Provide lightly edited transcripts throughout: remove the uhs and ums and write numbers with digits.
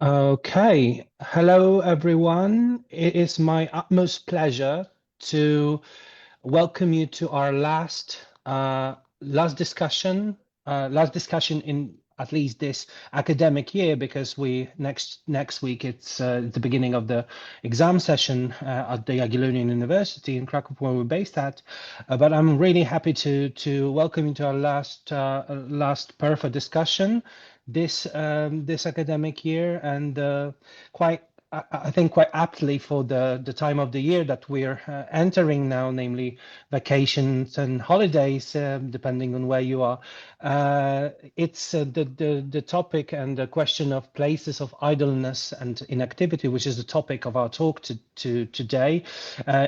Okay, hello everyone. It is my utmost pleasure to welcome you to our last discussion in at least this academic year, because we next week it's the beginning of the exam session at the Jagiellonian University in Krakow, where we're based at. But I'm really happy to welcome you to our last perfect discussion this academic year, and quite I think quite aptly for the time of the year that we're entering now, namely vacations and holidays, depending on where you are. It's the topic and the question of places of idleness and inactivity, which is the topic of our talk today,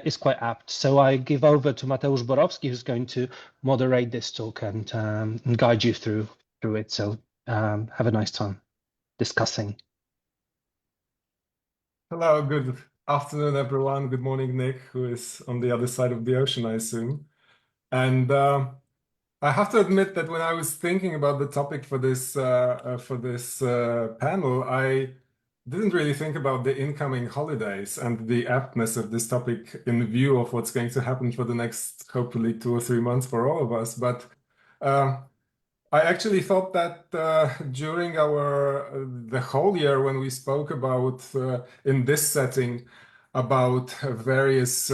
is quite apt. So I give over to Mateusz Borowski, who's going to moderate this talk and guide you through it. So have a nice time discussing. Hello, good afternoon, everyone. Good morning, Nick, who is on the other side of the ocean, I assume. And I have to admit that when I was thinking about the topic for this panel, I didn't really think about the incoming holidays and the aptness of this topic in view of what's going to happen for the next, hopefully, 2 or 3 months for all of us. But I actually thought that during the whole year when we spoke about in this setting about various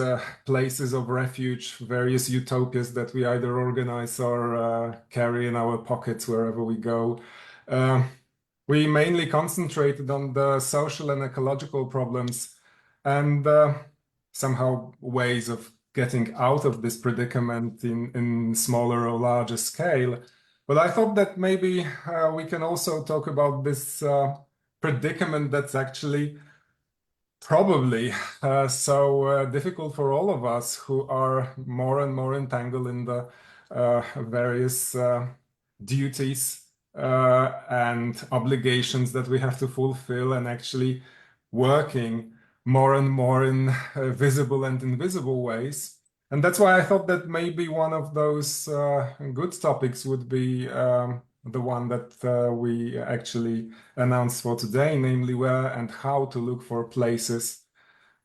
places of refuge, various utopias that we either organize or carry in our pockets wherever we go, uh, we mainly concentrated on the social and ecological problems and somehow ways of getting out of this predicament in smaller or larger scale. But I thought that maybe we can also talk about this predicament that's actually probably so difficult for all of us who are more and more entangled in the various duties and obligations that we have to fulfill, and actually working more and more in visible and invisible ways. And that's why I thought that maybe one of those good topics would be the one that we actually announced for today, namely where and how to look for places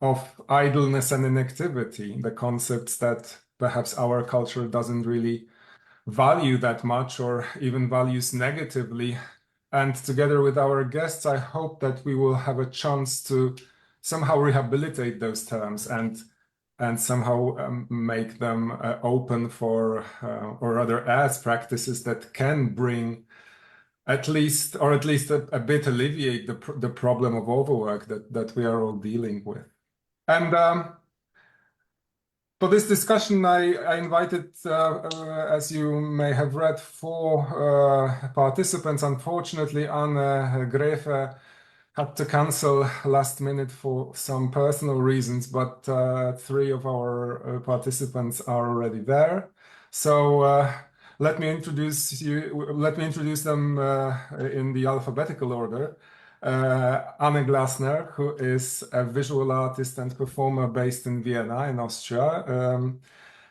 of idleness and inactivity, the concepts that perhaps our culture doesn't really value that much or even values negatively. And together with our guests, I hope that we will have a chance to somehow rehabilitate those terms and somehow make them open for, or rather as practices that can bring at least a bit alleviate the problem of overwork that we are all dealing with. And for this discussion, I invited, as you may have read, 4 participants. Unfortunately, Anne Grefe had to cancel last minute for some personal reasons, but 3 of our participants are already there. So let me introduce them in the alphabetical order. Anne Glasner, who is a visual artist and performer based in Vienna, in Austria,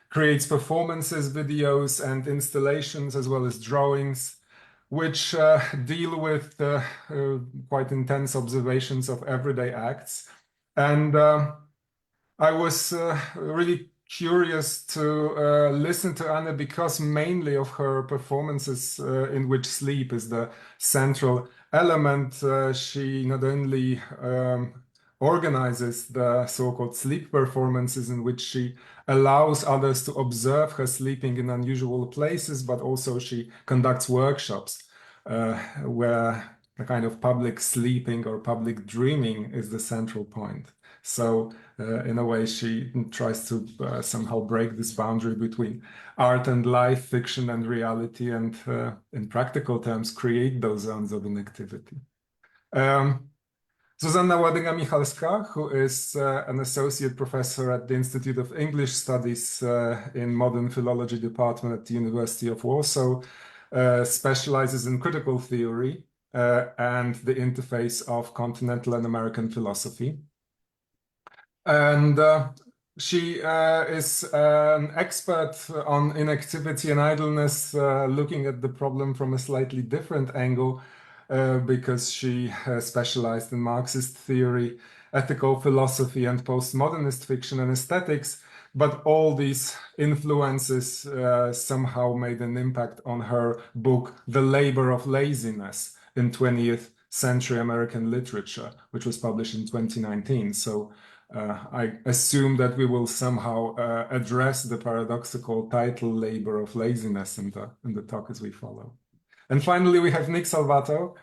creates performances, videos, and installations, as well as drawings, which deal with quite intense observations of everyday acts. And I was really curious to listen to Anne because mainly of her performances in which sleep is the central element. She not only organizes the so-called sleep performances in which she allows others to observe her sleeping in unusual places, but also she conducts workshops where a kind of public sleeping or public dreaming is the central point. So in a way, she tries to somehow break this boundary between art and life, fiction and reality, and in practical terms, create those zones of inactivity. Zuzanna Ładyga-Michalska, who is an associate professor at the Institute of English Studies in Modern Philology Department at the University of Warsaw, specializes in critical theory and the interface of continental and American philosophy. And she is an expert on inactivity and idleness, looking at the problem from a slightly different angle, because she specialized in Marxist theory, ethical philosophy, and postmodernist fiction and aesthetics. But all these influences somehow made an impact on her book, The Labor of Laziness in 20th Century American Literature, which was published in 2019. So I assume that we will somehow address the paradoxical title Labor of Laziness in the talk as we follow. And finally, we have Nick Salvato,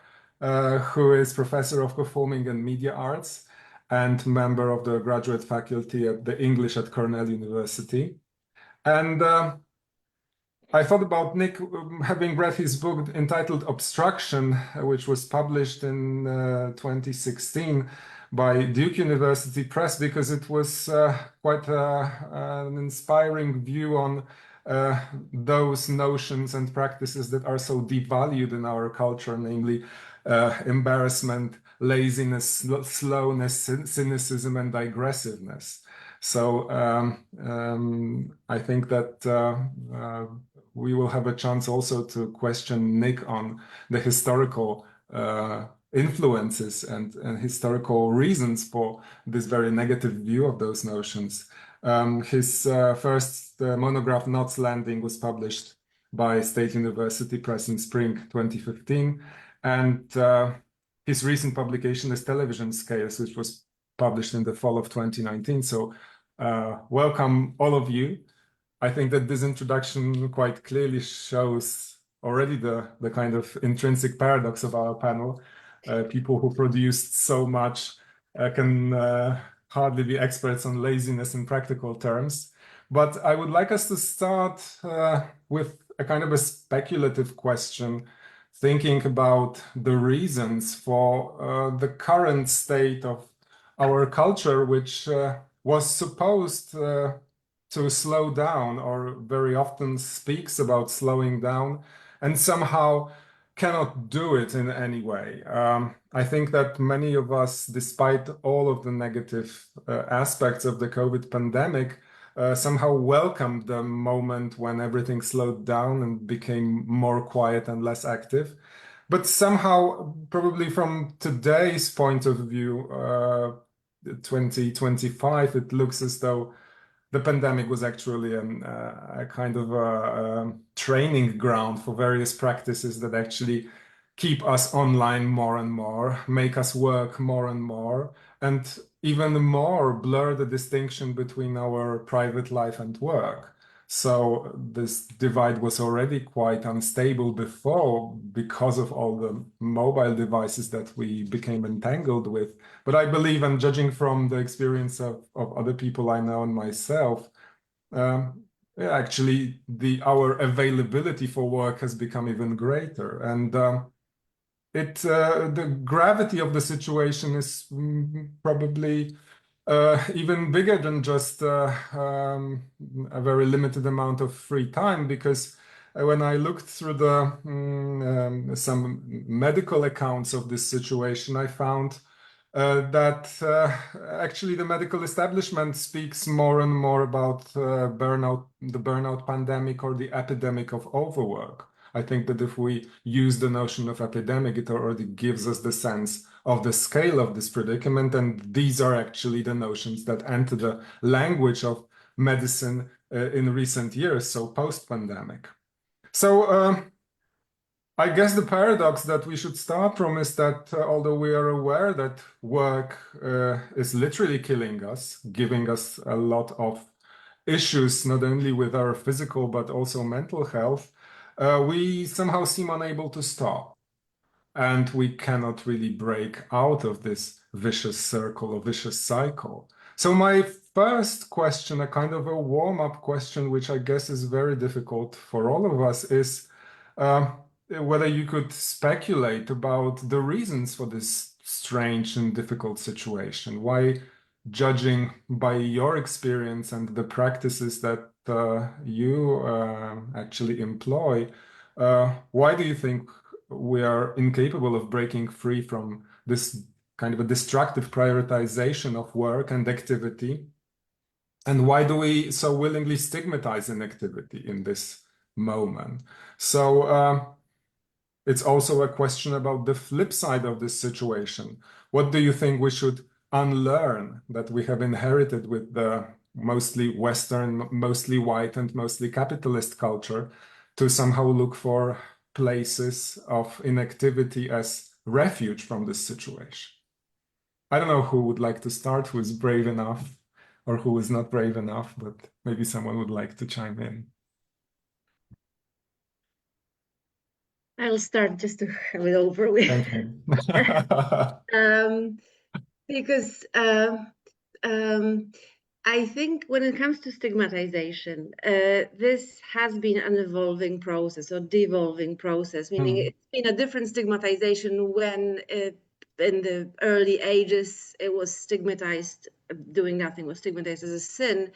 who is professor of performing and media arts and member of the graduate faculty at the English at Cornell University. And I thought about Nick having read his book entitled Obstruction, which was published in 2016 by Duke University Press, because it was quite an inspiring view on those notions and practices that are so devalued in our culture, namely embarrassment, laziness, slowness, cynicism, and digressiveness. So I think that we will have a chance also to question Nick on the historical influences and historical reasons for this very negative view of those notions. His first monograph, Knots Landing, was published by State University Press in spring 2015. And his recent publication is Television Scales, which was published in the fall of 2019. So welcome all of you. I think that this introduction quite clearly shows already the kind of intrinsic paradox of our panel. People who produced so much can hardly be experts on laziness in practical terms. But I would like us to start with a kind of a speculative question, thinking about the reasons for the current state of our culture, which was supposed to slow down, or very often speaks about slowing down, and somehow cannot do it in any way. I think that many of us, despite all of the negative aspects of the COVID pandemic, somehow welcomed the moment when everything slowed down and became more quiet and less active. But somehow, probably from today's point of view, 2025, it looks as though the pandemic was actually a kind of a training ground for various practices that actually keep us online more and more, make us work more and more, and even more blur the distinction between our private life and work. So this divide was already quite unstable before because of all the mobile devices that we became entangled with. But I believe, and judging from the experience of other people I know and myself, actually our availability for work has become even greater. And the gravity of the situation is probably even bigger than just a very limited amount of free time, because when I looked through some medical accounts of this situation, I found that actually the medical establishment speaks more and more about the burnout pandemic or the epidemic of overwork. I think that if we use the notion of epidemic, it already gives us the sense of the scale of this predicament. And these are actually the notions that enter the language of medicine in recent years, so post-pandemic. So I guess the paradox that we should start from is that although we are aware that work is literally killing us, giving us a lot of issues, not only with our physical, but also mental health, we somehow seem unable to stop. And we cannot really break out of this vicious circle or vicious cycle. So my first question, a kind of a warm-up question, which I guess is very difficult for all of us, is whether you could speculate about the reasons for this strange and difficult situation. Why, judging by your experience and the practices that you actually employ, why do you think we are incapable of breaking free from this kind of a destructive prioritization of work and activity? And why do we so willingly stigmatize inactivity in this moment? So it's also a question about the flip side of this situation. What do you think we should unlearn that we have inherited with the mostly Western, mostly white, and mostly capitalist culture to somehow look for places of inactivity as refuge from this situation? I don't know who would like to start, who is brave enough or who is not brave enough, but maybe someone would like to chime in. I'll start just to have it over with. Thank you. Because I think when it comes to stigmatization, this has been an evolving process or devolving process, meaning it's been a different stigmatization when in the early ages it was stigmatized, doing nothing was stigmatized as a sin.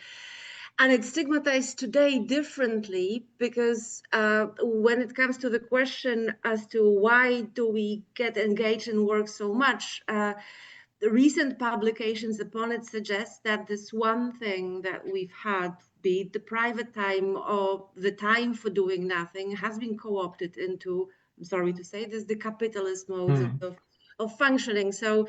And it's stigmatized today differently because when it comes to the question as to why do we get engaged in work so much, the recent publications upon it suggest that this one thing that we've had, be it the private time or the time for doing nothing, has been co-opted into, I'm sorry to say this, the capitalist modes of functioning. So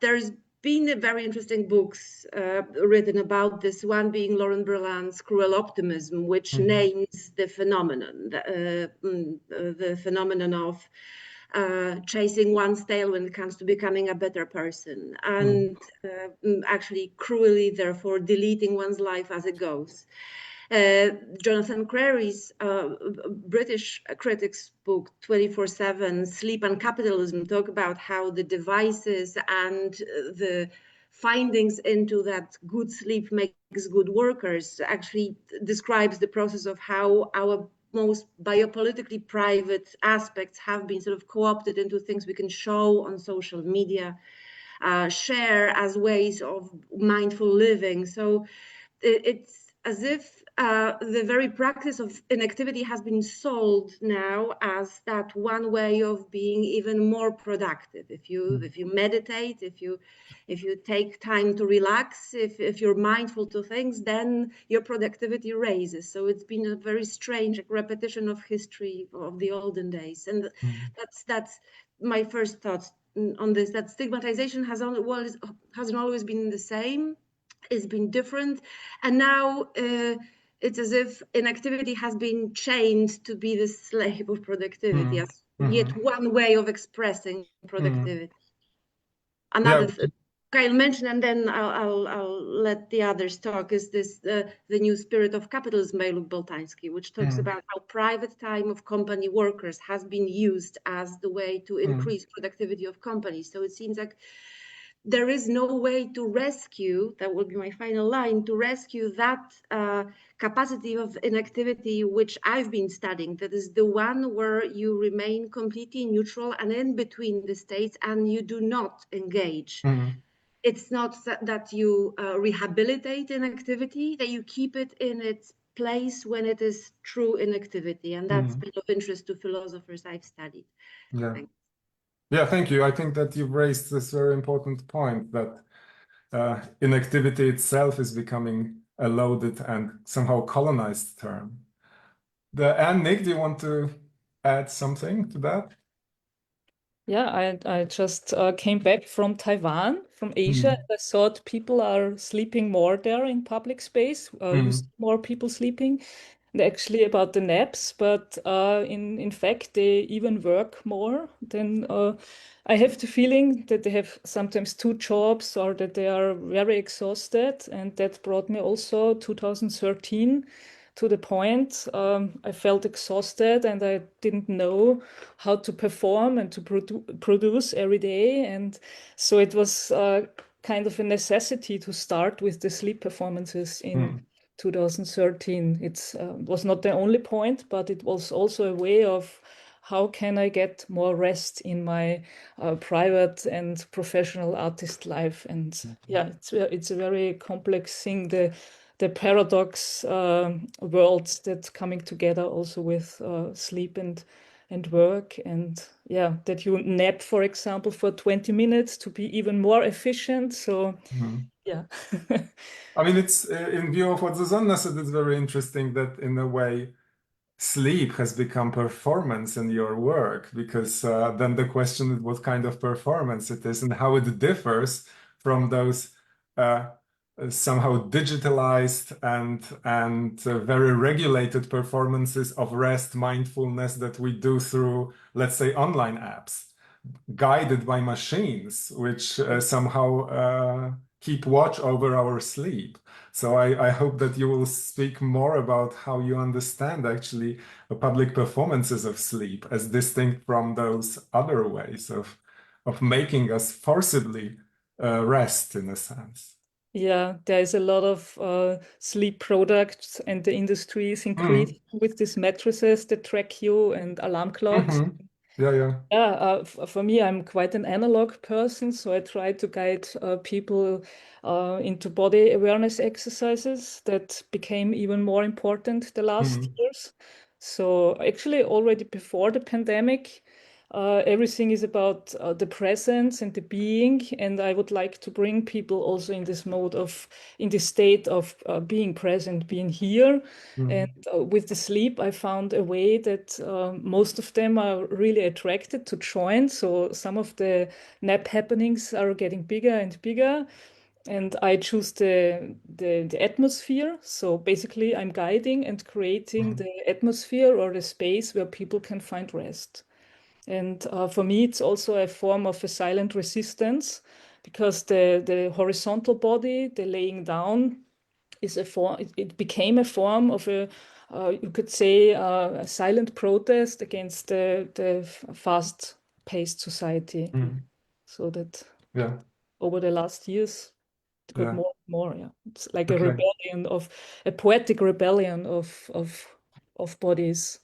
there's been very interesting books written about this, one being Lauren Berland's Cruel Optimism, which names the phenomenon, the phenomenon of chasing one's tail when it comes to becoming a better person, and actually cruelly, therefore, deleting one's life as it goes. Jonathan Crary's British critic's book 24/7 Sleep and Capitalism talk about how the devices and the findings into that good sleep makes good workers actually describes the process of how our most biopolitically private aspects have been sort of co-opted into things we can show on social media, share as ways of mindful living. So it's as if the very practice of inactivity has been sold now as that one way of being even more productive. If you meditate, if you take time to relax, if you're mindful to things, then your productivity raises. So it's been a very strange repetition of history of the olden days, and that's my first thoughts on this. That stigmatization hasn't always been the same. It's been different, and now it's as if inactivity has been chained to be the slave of productivity as yet one way of expressing productivity. Another I'll mention, and then I'll let the others talk, is this the new spirit of capitalism by Luc Boltanski, which talks about how private time of company workers has been used as the way to increase productivity of companies. So it seems like there is no way to rescue, that will be my final line, to rescue that capacity of inactivity which I've been studying. That is the one where you remain completely neutral and in between the states and you do not engage. It's not that you rehabilitate inactivity, that you keep it in its place when it is true inactivity. And that's been of interest to philosophers I've studied. Yeah. Thanks. Yeah, thank you. I think that you've raised this very important point that inactivity itself is becoming a loaded and somehow colonized term. And Nick, do you want to add something to that? Yeah, I just came back from Taiwan, from Asia, and I thought people are sleeping more there in public space. You see more people sleeping. And actually about the naps, but in fact they even work more than I have the feeling that they have sometimes two jobs or that they are very exhausted, and that brought me also 2013 to the point I felt exhausted and I didn't know how to perform and to produce every day, and so it was kind of a necessity to start with the sleep performances in 2013. It was not the only point, but it was also a way of how can I get more rest in my private and professional artist life. And yeah, it's a very complex thing, the paradox worlds that's coming together also with sleep and work, and yeah, that you nap, for example, for 20 minutes to be even more efficient. So yeah. I mean, it's in view of what Susanna said, it's very interesting that in a way, sleep has become performance in your work, because then the question is what kind of performance it is and how it differs from those somehow digitalized and very regulated performances of rest, mindfulness that we do through, let's say, online apps, guided by machines, which somehow keep watch over our sleep. So I hope that you will speak more about how you understand actually the public performances of sleep as distinct from those other ways of making us forcibly rest, in a sense. Yeah, there is a lot of sleep products, and the industry is increasing with these mattresses that track you and alarm clocks. Yeah, yeah. Yeah, for me, I'm quite an analog person, so I try to guide people into body awareness exercises that became even more important the last years. So actually, already before the pandemic, everything is about the presence and the being, and I would like to bring people also in this mode of, in this state of being present, being here. And with the sleep, I found a way that most of them are really attracted to join. So some of the nap happenings are getting bigger and bigger. And I choose the atmosphere. So basically, I'm guiding and creating the atmosphere or the space where people can find rest. And for me, it's also a form of a silent resistance, because the horizontal body, the laying down, is a form. It became a form of a, you could say, a silent protest against the fast-paced society. So that over the last years, it got more and more. Yeah, it's like a rebellion a poetic rebellion of bodies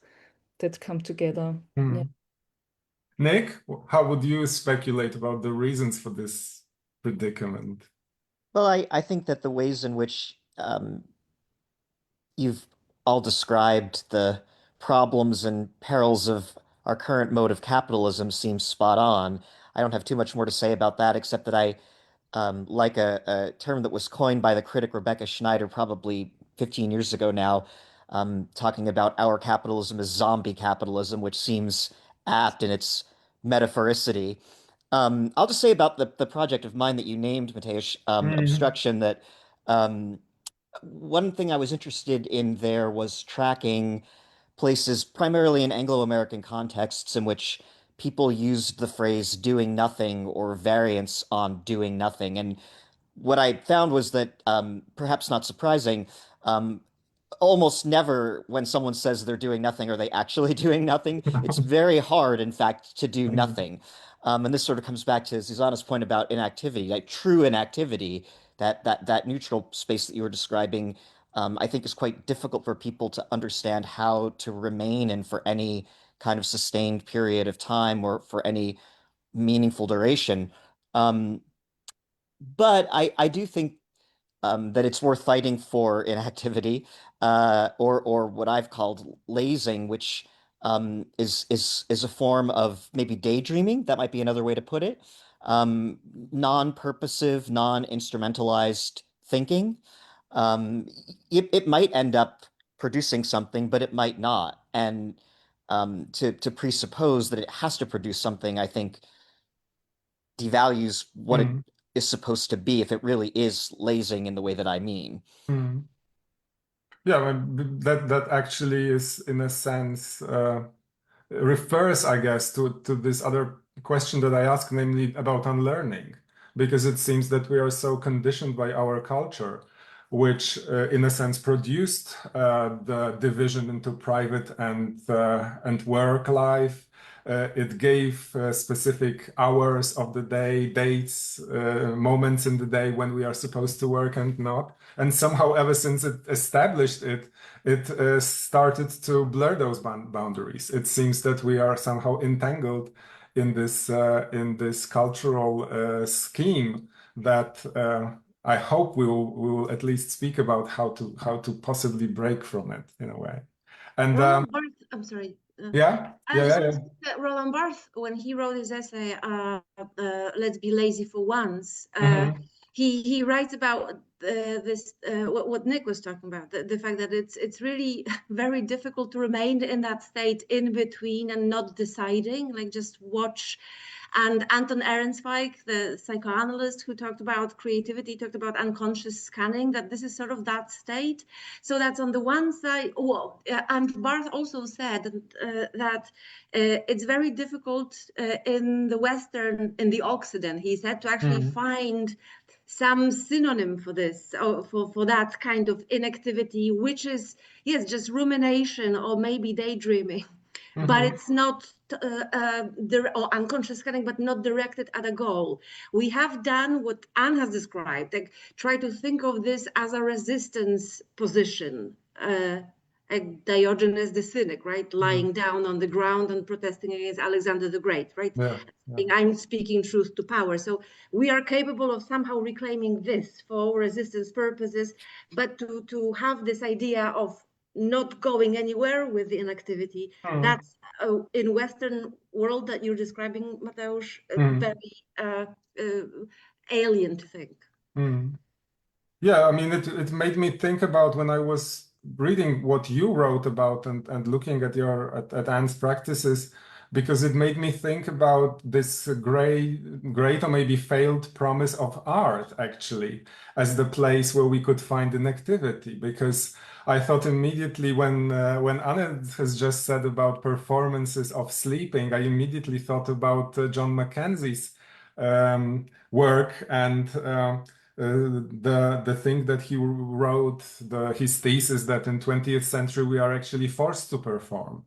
that come together. Yeah. Nick, how would you speculate about the reasons for this predicament? Well, I think that the ways in which you've all described the problems and perils of our current mode of capitalism seems spot on. I don't have too much more to say about that, except that I like a term that was coined by the critic Rebecca Schneider probably 15 years ago now, talking about our capitalism as zombie capitalism, which seems apt in its metaphoricity. I'll just say about the project of mine that you named, Mateusz, obstruction, that one thing I was interested in there was tracking places, primarily in Anglo-American contexts, in which people used the phrase doing nothing or variance on doing nothing. And what I found was that, perhaps not surprising, almost never when someone says they're doing nothing are they actually doing nothing. It's very hard, in fact, to do nothing. And this sort of comes back to Susanna's point about inactivity, like true inactivity, that neutral space that you were describing, I think is quite difficult for people to understand how to remain in for any kind of sustained period of time or for any meaningful duration. But I do think that it's worth fighting for inactivity, or what I've called lazing, which is a form of maybe daydreaming. That might be another way to put it. Non-purposive, non-instrumentalized thinking. It might end up producing something, but it might not. And to presuppose that it has to produce something, I think devalues what it is supposed to be if it really is lazing in the way that I mean. Yeah, that actually is, in a sense, refers, I guess, to this other question that I asked, namely about unlearning, because it seems that we are so conditioned by our culture, which, in a sense, produced the division into private and work life. It gave specific hours of the day, dates, moments in the day when we are supposed to work and not. And somehow, ever since it established it, it started to blur those boundaries. It seems that we are somehow entangled in this cultural scheme that I hope we will at least speak about how to possibly break from it in a way. And Roland Barthes, I'm sorry. Yeah. Roland Barthes, when he wrote his essay, "Let's Be Lazy for Once," he writes about this what Nick was talking about, the fact that it's really very difficult to remain in that state in between and not deciding, like just watch. And Anton Ehrenszweig, the psychoanalyst who talked about creativity, talked about unconscious scanning, that this is sort of that state. So that's on the one side. Well, and Barth also said that it's very difficult in the Western, in the Occident, he said, to actually find some synonym for this, or for that kind of inactivity, which is, yes, just rumination or maybe daydreaming. But it's not or unconscious scanning, but not directed at a goal. We have done what Anne has described, like try to think of this as a resistance position, like Diogenes the Cynic, right? Lying down on the ground and protesting against Alexander the Great, right? Yeah. I'm speaking truth to power. So we are capable of somehow reclaiming this for resistance purposes, but to have this idea of not going anywhere with the inactivity, that's in Western world that you're describing, Mateusz, very alien to think. Yeah, I mean, it made me think about when I was reading what you wrote about and looking at at Anne's practices, because it made me think about this great or maybe failed promise of art, actually, as the place where we could find inactivity. Because I thought immediately when Anne has just said about performances of sleeping, I immediately thought about John Mackenzie's work and the thing that he wrote, his thesis that in 20th century we are actually forced to perform,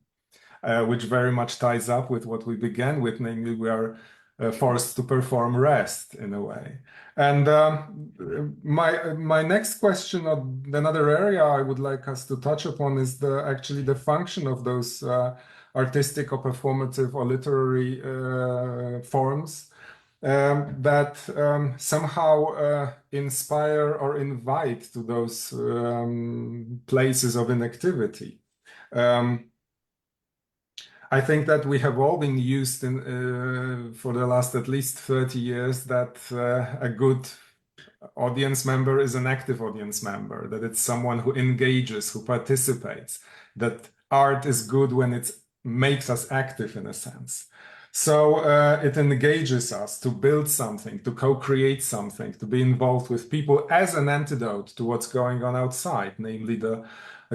which very much ties up with what we began with, namely we are forced to perform rest in a way. And my next question, or another area I would like us to touch upon, is actually the function of those artistic or performative or literary forms that somehow inspire or invite to those places of inactivity. I think that we have all been used for the last at least 30 years that a good audience member is an active audience member, that it's someone who engages, who participates, that art is good when it makes us active in a sense. So it engages us to build something, to co-create something, to be involved with people as an antidote to what's going on outside, namely the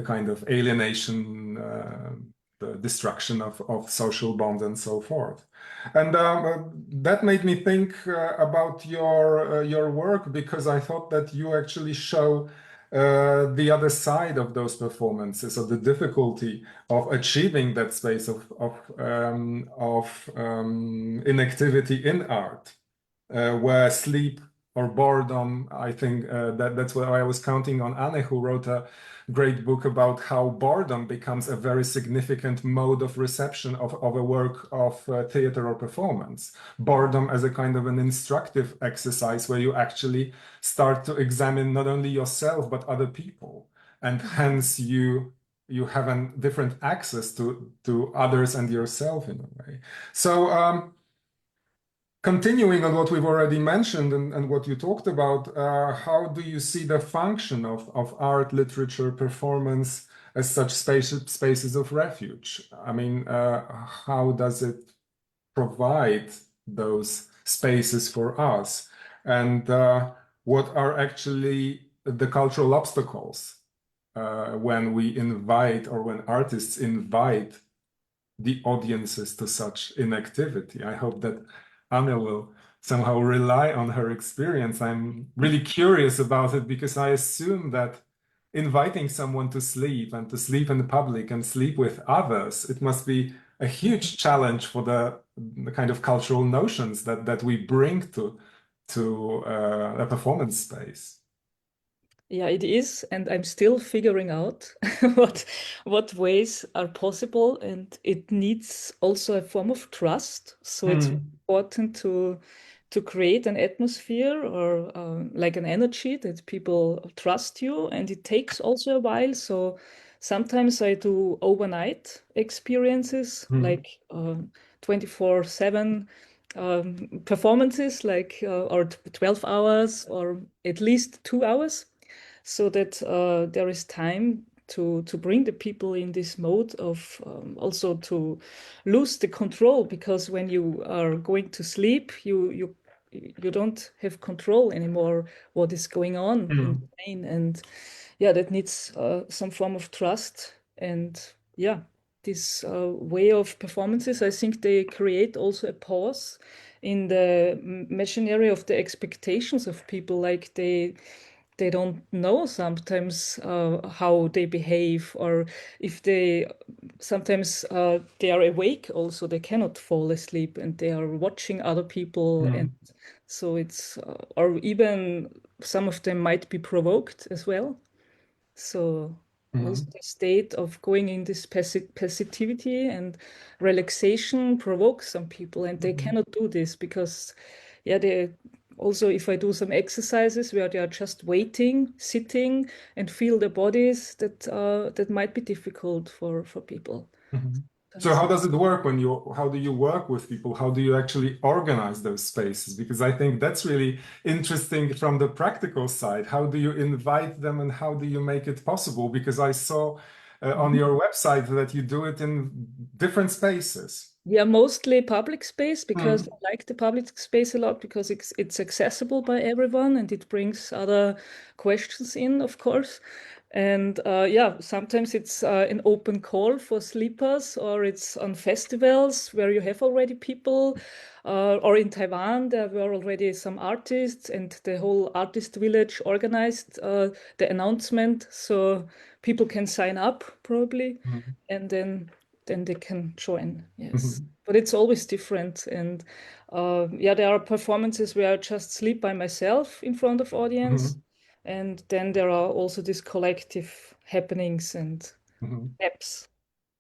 kind of alienation, the destruction of social bonds and so forth. And that made me think about your work, because I thought that you actually show the other side of those performances, of the difficulty of achieving that space of inactivity in art, where sleep or boredom, I think that's what I was counting on Anne, who wrote a great book about how boredom becomes a very significant mode of reception of a work of theater or performance. Boredom as a kind of an instructive exercise where you actually start to examine not only yourself but other people, and hence you have a different access to others and yourself in a way. So continuing on what we've already mentioned and what you talked about, how do you see the function of art, literature, performance as such spaces of refuge? I mean, how does it provide those spaces for us? And what are actually the cultural obstacles when we invite, or when artists invite the audiences to such inactivity? I hope that Anne will somehow rely on her experience. I'm really curious about it, because I assume that inviting someone to sleep, and to sleep in public and sleep with others, it must be a huge challenge for the kind of cultural notions that we bring to a performance space. Yeah, it is, and I'm still figuring out what ways are possible, and it needs also a form of trust. So it's important to create an atmosphere, or like an energy that people trust you, and it takes also a while. So sometimes I do overnight experiences, like 24/7 performances like or 12 hours or at least 2 hours, so that there is time to bring the people in this mode of also to lose the control, because when you are going to sleep, you don't have control anymore what is going on in the brain, and yeah, that needs some form of trust. And yeah, this way of performances, I think they create also a pause in the machinery of the expectations of people. Like they don't know sometimes how they behave, or if they sometimes they are awake also, they cannot fall asleep and they are watching other people. And so it's or even some of them might be provoked as well. So also the state of going in this passivity and relaxation provokes some people, and they cannot do this because, yeah, they also, if I do some exercises where they are just waiting, sitting, and feel their bodies, that might be difficult for people. So how does it work how do you work with people? How do you actually organize those spaces? Because I think that's really interesting from the practical side. How do you invite them and how do you make it possible? Because I saw on your website that you do it in different spaces. Yeah, mostly public space, because I like the public space a lot, because it's accessible by everyone and it brings other questions in, of course. And yeah, sometimes it's an open call for sleepers, or it's on festivals where you have already people, or in Taiwan, there were already some artists, and the whole artist village organized the announcement, so people can sign up probably, and then they can join. Yes, but it's always different. And yeah, there are performances where I just sleep by myself in front of audience. And then there are also these collective happenings and apps.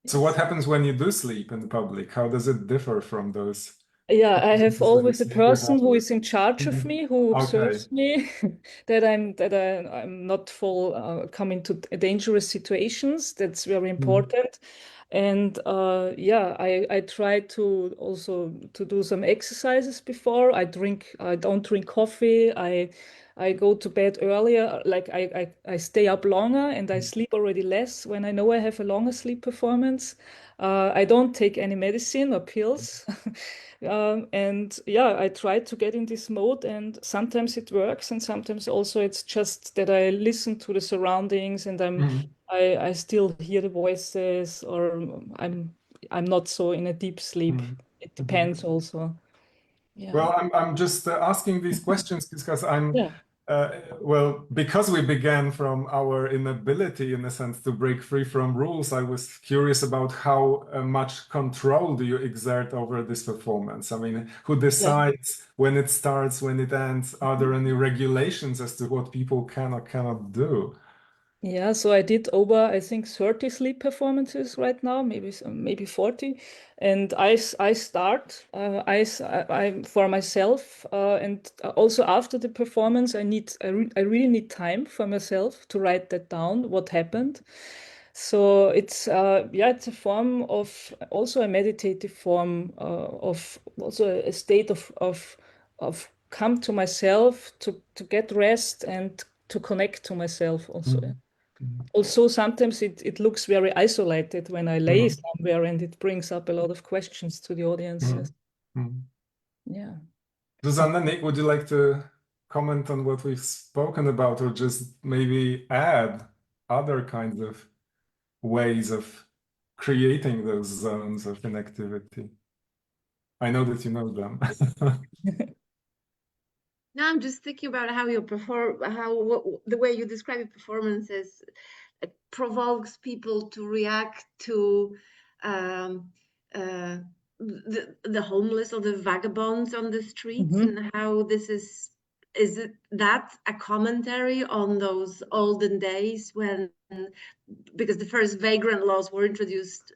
So what happens when you do sleep in public? How does it differ from those? Yeah, I have that you always a sleep person who without? is in charge of me, who Okay. observes me, that I'm not coming to dangerous situations. That's very important. And yeah, I try to also to do some exercises before. I don't drink coffee. I go to bed earlier. Like I stay up longer and I sleep already less when I know I have a longer sleep performance. I don't take any medicine or pills. And yeah, I try to get in this mode, and sometimes it works, and sometimes also it's just that I listen to the surroundings, and I still hear the voices, or I'm not so in a deep sleep. It depends also. Yeah. Well, I'm just asking these questions because Yeah. Well, because we began from our inability, in a sense, to break free from rules, I was curious about how much control do you exert over this performance? I mean, who decides when it starts, when it ends? Are there any regulations as to what people can or cannot do? Yeah, so I did over, I think, 30 sleep performances right now, maybe 40. And I start, I for myself, and also after the performance, I really need time for myself to write that down, what happened. So it's yeah, it's a form of, also a meditative form of, also a state of come to myself, to get rest and to connect to myself also. Also, sometimes it looks very isolated when I lay somewhere, and it brings up a lot of questions to the audiences. Yeah. Susanna, Nick, would you like to comment on what we've spoken about, or just maybe add other kinds of ways of creating those zones of inactivity? I know that you know them. No, I'm just thinking about how you perform, the way you describe your performances provokes people to react to the homeless or the vagabonds on the streets, and how this is that a commentary on those olden days when, because the first vagrant laws were introduced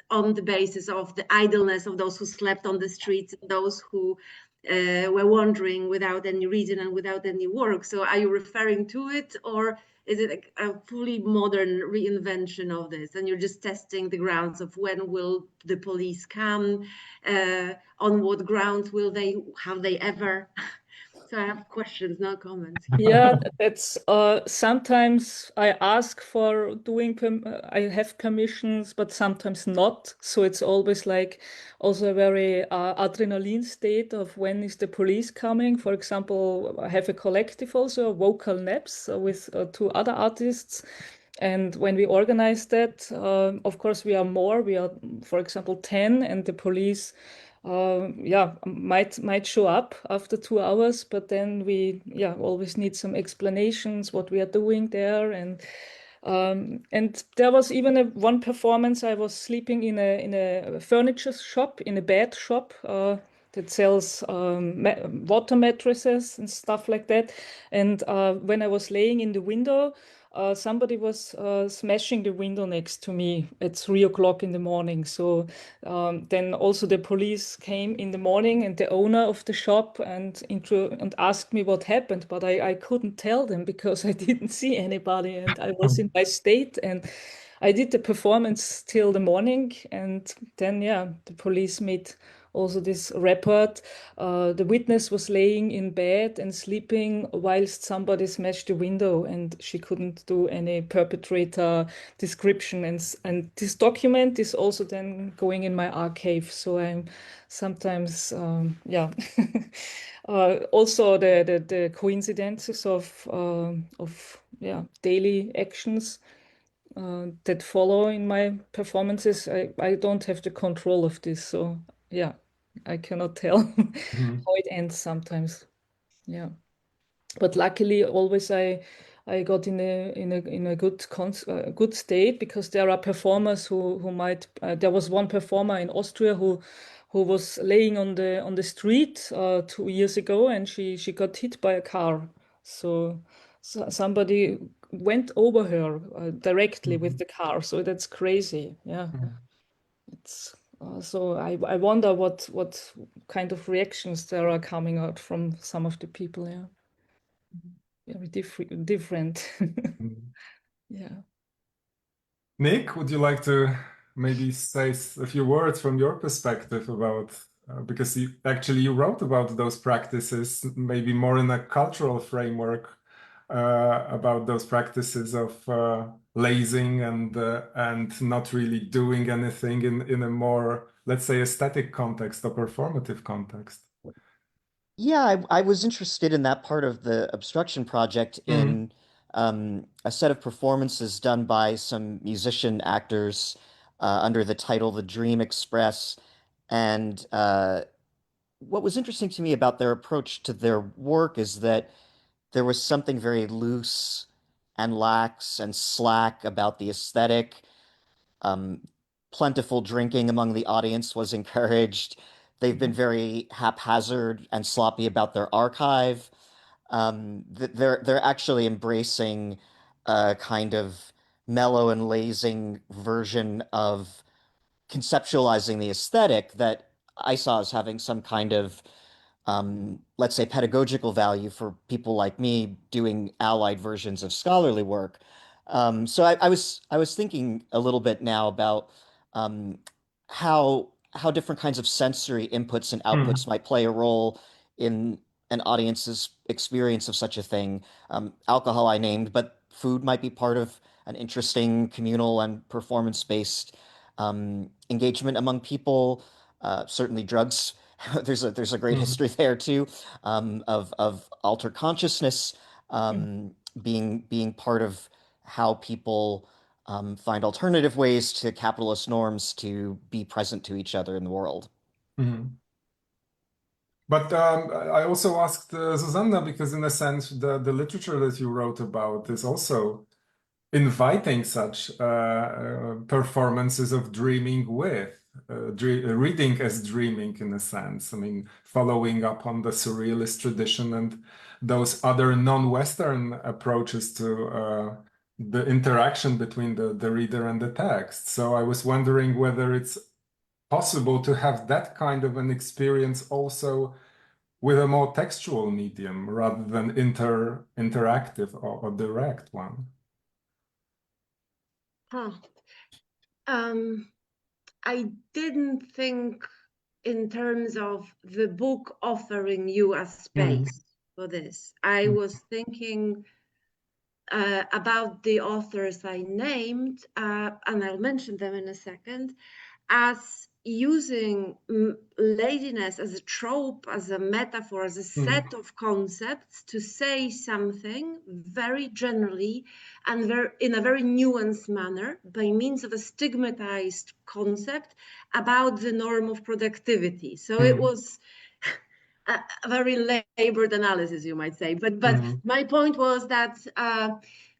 on the basis of the idleness of those who slept on the streets and those who were wandering without any reason and without any work. So are you referring to it, or Is it a fully modern reinvention of this, and you're just testing the grounds of when will the police come, on what grounds will they, have they ever? So I have questions, not comments. Yeah, that's sometimes I ask for doing I have permissions, but sometimes not. So it's always like also a very adrenaline state of when is the police coming. For example, I have a collective also, Vocal Naps, with two other artists. And when we organize that, of course, we are more. We are, for example, 10, and the police might show up after 2 hours, but then we always need some explanations what we are doing there. And there was even one performance. I was sleeping in a furniture shop, in a bed shop that sells water mattresses and stuff like that. And when I was laying in the window, somebody was smashing the window next to me at 3 o'clock in the morning. So then also the police came in the morning, and the owner of the shop, and asked me what happened, but I couldn't tell them because I didn't see anybody, and I was in my state, and I did the performance till the morning, and then the police made also this report. The witness was laying in bed and sleeping whilst somebody smashed the window, and she couldn't do any perpetrator description. And this document is also then going in my archive. So I'm sometimes, also the coincidences of daily actions that follow in my performances. I don't have the control of this, so I cannot tell how it ends sometimes. Yeah, but luckily, always I got in a good state, because there are performers who might. There was one performer in Austria who was laying on the street 2 years ago, and she got hit by a car. So somebody went over her directly with the car. So that's crazy. Yeah, it's. So I wonder what kind of reactions there are coming out from some of the people. Yeah, very different. Yeah. Nick, would you like to maybe say a few words from your perspective about, because you wrote about those practices, maybe more in a cultural framework, about those practices of lazing and not really doing anything in a more, let's say, aesthetic context or performative context. Yeah, I was interested in that part of the obstruction project in a set of performances done by some musician actors under the title The Dream Express. And what was interesting to me about their approach to their work is that there was something very loose and lax and slack about the aesthetic. Um, Plentiful drinking among the audience was encouraged. They've been very haphazard and sloppy about their archive. They're actually embracing a kind of mellow and lazing version of conceptualizing the aesthetic that I saw as having some kind of let's say, pedagogical value for people like me doing allied versions of scholarly work. So I was thinking a little bit now about um, how different kinds of sensory inputs and outputs might play a role in an audience's experience of such a thing. Alcohol I named, but food might be part of an interesting communal and performance-based engagement among people. Certainly drugs. There's a great history there too, of altered consciousness being part of how people find alternative ways to capitalist norms to be present to each other in the world. But I also asked Susanna, because in a sense, the literature that you wrote about is also inviting such performances of dreaming with, reading as dreaming in a sense. I mean, following up on the surrealist tradition and those other non-Western approaches to the interaction between the reader and the text. So I was wondering whether it's possible to have that kind of an experience also with a more textual medium rather than interactive or direct one. I didn't think in terms of the book offering you a space for this. I was thinking about the authors I named, and I'll mention them in a second, as using laziness as a trope, as a metaphor, as a set of concepts to say something very generally and in a very nuanced manner by means of a stigmatized concept about the norm of productivity. So it was a very labored analysis, you might say. But my point was that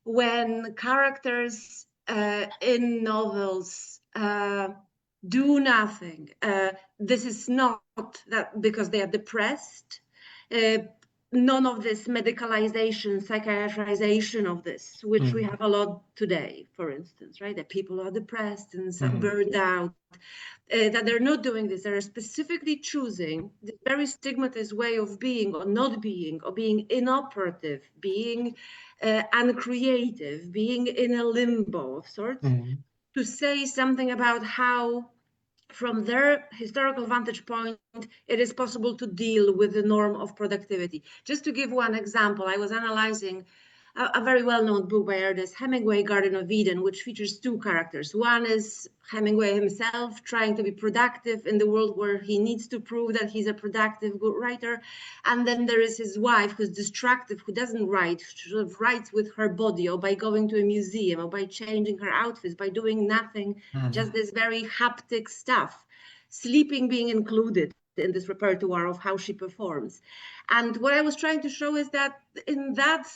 when characters in novels do nothing, this is not that because they are depressed. None of this medicalization, psychiatrization of this, which we have a lot today, for instance, right? That people are depressed and burned out. That they're not doing this. They're specifically choosing the very stigmatized way of being or not being, or being inoperative, being uncreative, being in a limbo of sorts, to say something about how, from their historical vantage point, it is possible to deal with the norm of productivity. Just to give one example, I was analyzing a very well-known book by Ernest Hemingway, Garden of Eden, which features two characters. One is Hemingway himself trying to be productive in the world where he needs to prove that he's a productive, good writer. And then there is his wife, who's distracted, who doesn't write, she sort of writes with her body, or by going to a museum, or by changing her outfits, by doing nothing, just this very haptic stuff. Sleeping being included in this repertoire of how she performs. And what I was trying to show is that in that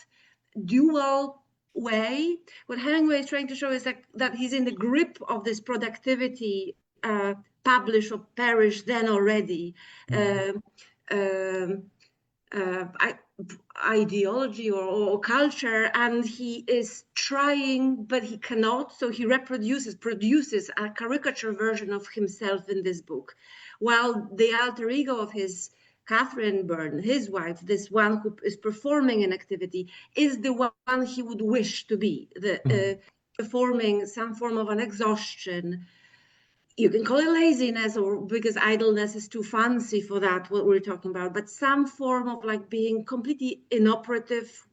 dual way, what Hemingway is trying to show is that he's in the grip of this productivity, publish or perish then already, ideology or culture, and he is trying, but he cannot, so he produces a caricature version of himself in this book, while the alter ego of his Catherine Byrne, his wife, this one who is performing an activity, is the one he would wish to be, performing some form of an exhaustion. You can call it laziness, or because idleness is too fancy for that, what we're talking about, but some form of like being completely inoperative,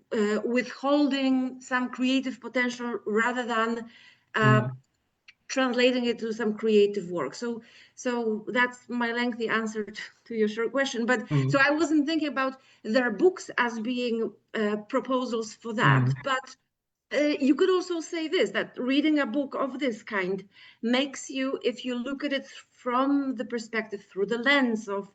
withholding some creative potential rather than translating it to some creative work. So that's my lengthy answer to your short question. But so I wasn't thinking about their books as being proposals for that. But you could also say this, that reading a book of this kind makes you, if you look at it from the perspective, through the lens of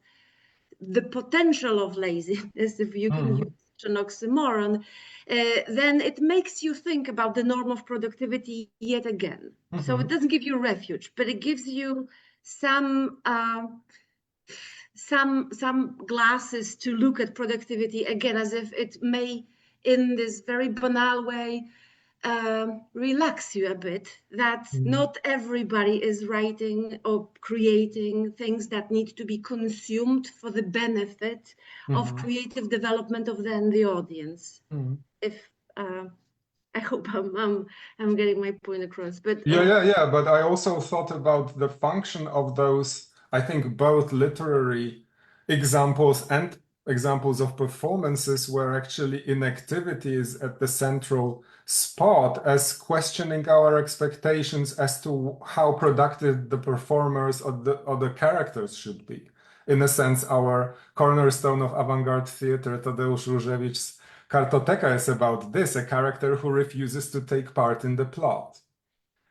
the potential of laziness, if you can use an oxymoron, then it makes you think about the norm of productivity yet again. So it doesn't give you refuge, but it gives you some glasses to look at productivity again, as if it may, in this very banal way, relax you a bit, that not everybody is writing or creating things that need to be consumed for the benefit of creative development of then the audience. If I hope I'm getting my point across. But yeah. But I also thought about the function of those, I think, both literary examples and examples of performances where actually inactivity is at the central spot, as questioning our expectations as to how productive the performers or the characters should be. In a sense, our cornerstone of avant-garde theater, Tadeusz Różewicz's Kartoteka, is about this, a character who refuses to take part in the plot.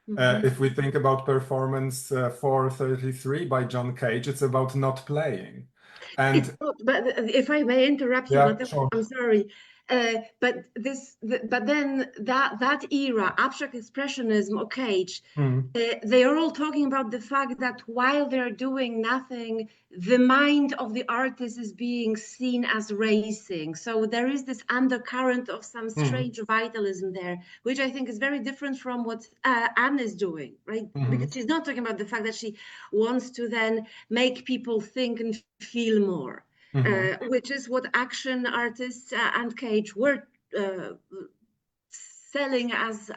If we think about performance 433 by John Cage, it's about not playing. And it's not, but if I may interrupt you, Mateusz, sure. I'm sorry. But then that era, abstract expressionism or Cage, they are all talking about the fact that while they're doing nothing, the mind of the artist is being seen as racing. So there is this undercurrent of some strange vitalism there, which I think is very different from what Anne is doing, right? Because she's not talking about the fact that she wants to then make people think and feel more. Which is what action artists and Cage were selling as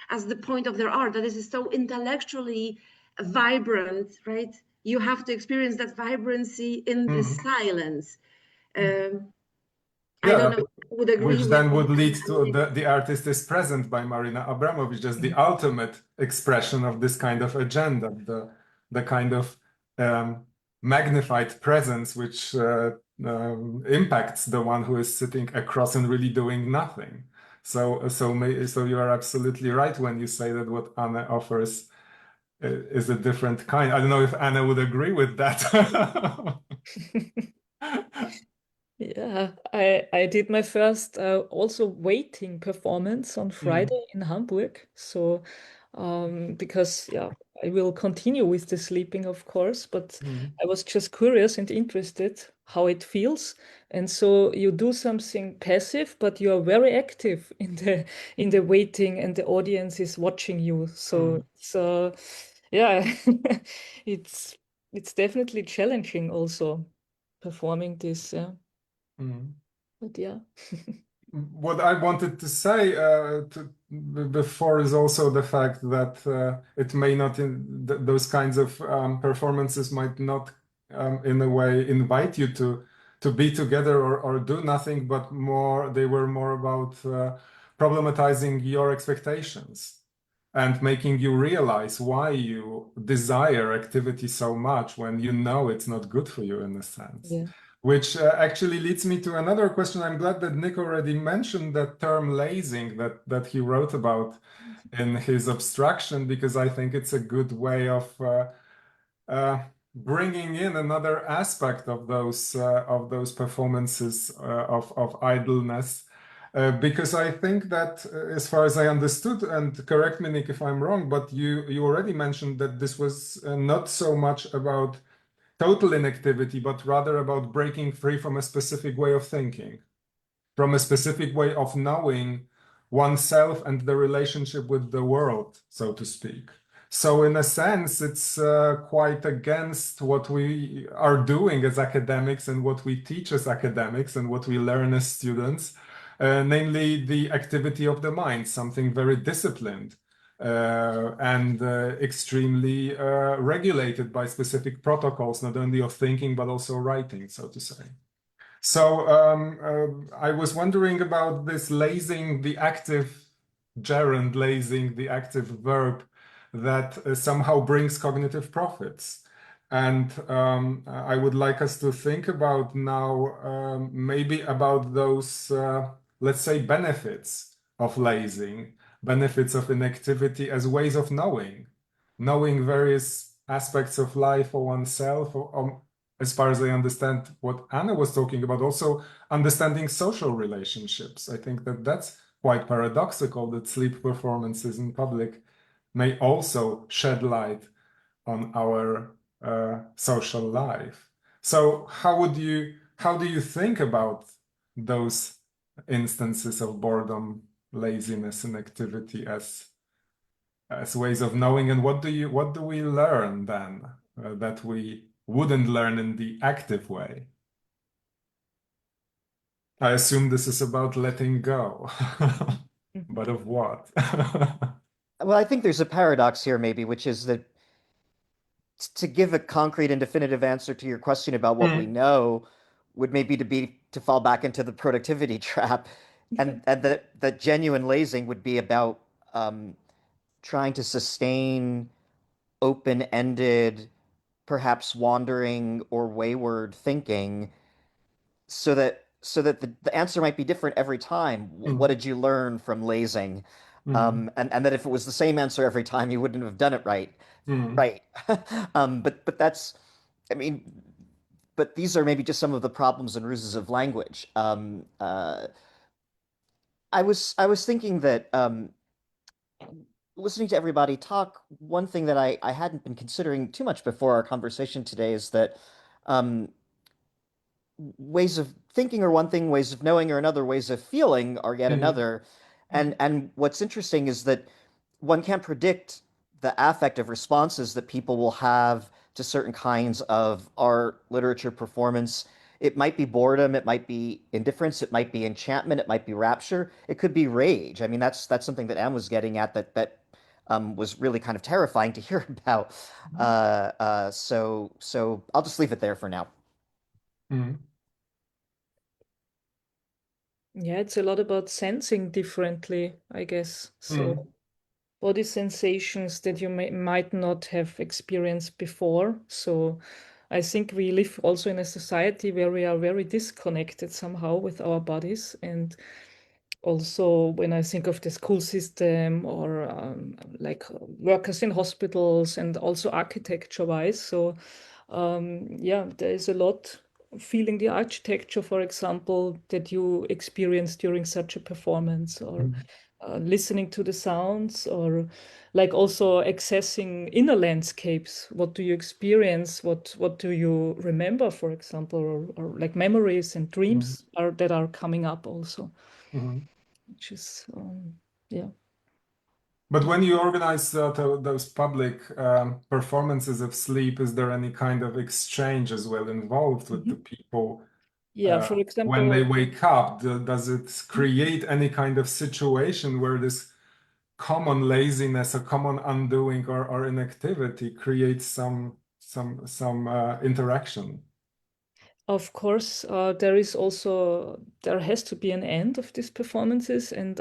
as the point of their art, that this is so intellectually vibrant, right? You have to experience that vibrancy in the silence. I don't know, would agree which with then me. would lead to the artist is present by Marina Abramovic, just the ultimate expression of this kind of agenda, the kind of magnified presence which impacts the one who is sitting across and really doing nothing. So you are absolutely right when you say that what Anna offers is a different kind. I don't know if Anna would agree with that. Yeah, I did my first also waiting performance on Friday in Hamburg. So because yeah, I will continue with the sleeping, of course, but I was just curious and interested how it feels. And so you do something passive, but you are very active in the waiting, and the audience is watching you. So yeah, it's definitely challenging also performing this. Yeah. But yeah. What I wanted to say before is also the fact that it may not, those kinds of performances might not, in a way, invite you to be together or do nothing, but they were more about problematizing your expectations and making you realize why you desire activity so much when you know it's not good for you in a sense. Yeah. Which actually leads me to another question. I'm glad that Nick already mentioned that term lazing that he wrote about in his abstraction, because I think it's a good way of bringing in another aspect of those performances of idleness. Because I think that, as far as I understood, and correct me, Nick, if I'm wrong, but you already mentioned that this was not so much about total inactivity, but rather about breaking free from a specific way of thinking, from a specific way of knowing oneself and the relationship with the world, so to speak. So in a sense, it's quite against what we are doing as academics and what we teach as academics and what we learn as students, namely the activity of the mind, something very disciplined and extremely regulated by specific protocols, not only of thinking, but also writing, so to say. So I was wondering about this lazing, the active gerund, lazing, the active verb that somehow brings cognitive profits. And I would like us to think about now maybe about those, let's say, benefits of lazing, benefits of inactivity as ways of knowing various aspects of life for oneself, or as far as I understand what Anna was talking about, also understanding social relationships. I think that that's quite paradoxical that sleep performances in public may also shed light on our social life. So how do you think about those instances of boredom, laziness, and activity as ways of knowing, and what do we learn then that we wouldn't learn in the active way? I assume this is about letting go, but of what? Well, I think there's a paradox here, maybe, which is that to give a concrete and definitive answer to your question about what we know would maybe to fall back into the productivity trap, and that genuine lazing would be about trying to sustain open-ended, perhaps wandering or wayward thinking, so that the answer might be different every time. What did you learn from lazing? And that if it was the same answer every time, you wouldn't have done it right. Right. But that's, I mean, but these are maybe just some of the problems and ruses of language. I was thinking that listening to everybody talk, one thing that I hadn't been considering too much before our conversation today is that um, ways of thinking are one thing, ways of knowing are another, ways of feeling are yet another. And what's interesting is that one can't predict the affective responses that people will have to certain kinds of art, literature, performance It might be boredom, it might be indifference, it might be enchantment, it might be rapture, it could be rage. I mean, that's something that Anne was getting at that was really kind of terrifying to hear about. So I'll just leave it there for now. Mm. Yeah, it's a lot about sensing differently, I guess. So body sensations that you might not have experienced before. So I think we live also in a society where we are very disconnected somehow with our bodies. And also when I think of the school system or like workers in hospitals and also architecture wise. So yeah, there is a lot feeling the architecture, for example, that you experience during such a performance, or listening to the sounds, or like also accessing inner landscapes. What do you experience? What do you remember, for example, or like memories and dreams that are coming up also, which is yeah. But when you organize those public performances of sleep, is there any kind of exchange as well involved with the people Yeah, for when they example, wake up? Does it create any kind of situation where this common laziness or common undoing or inactivity creates some interaction? of course, there has to be an end of these performances, and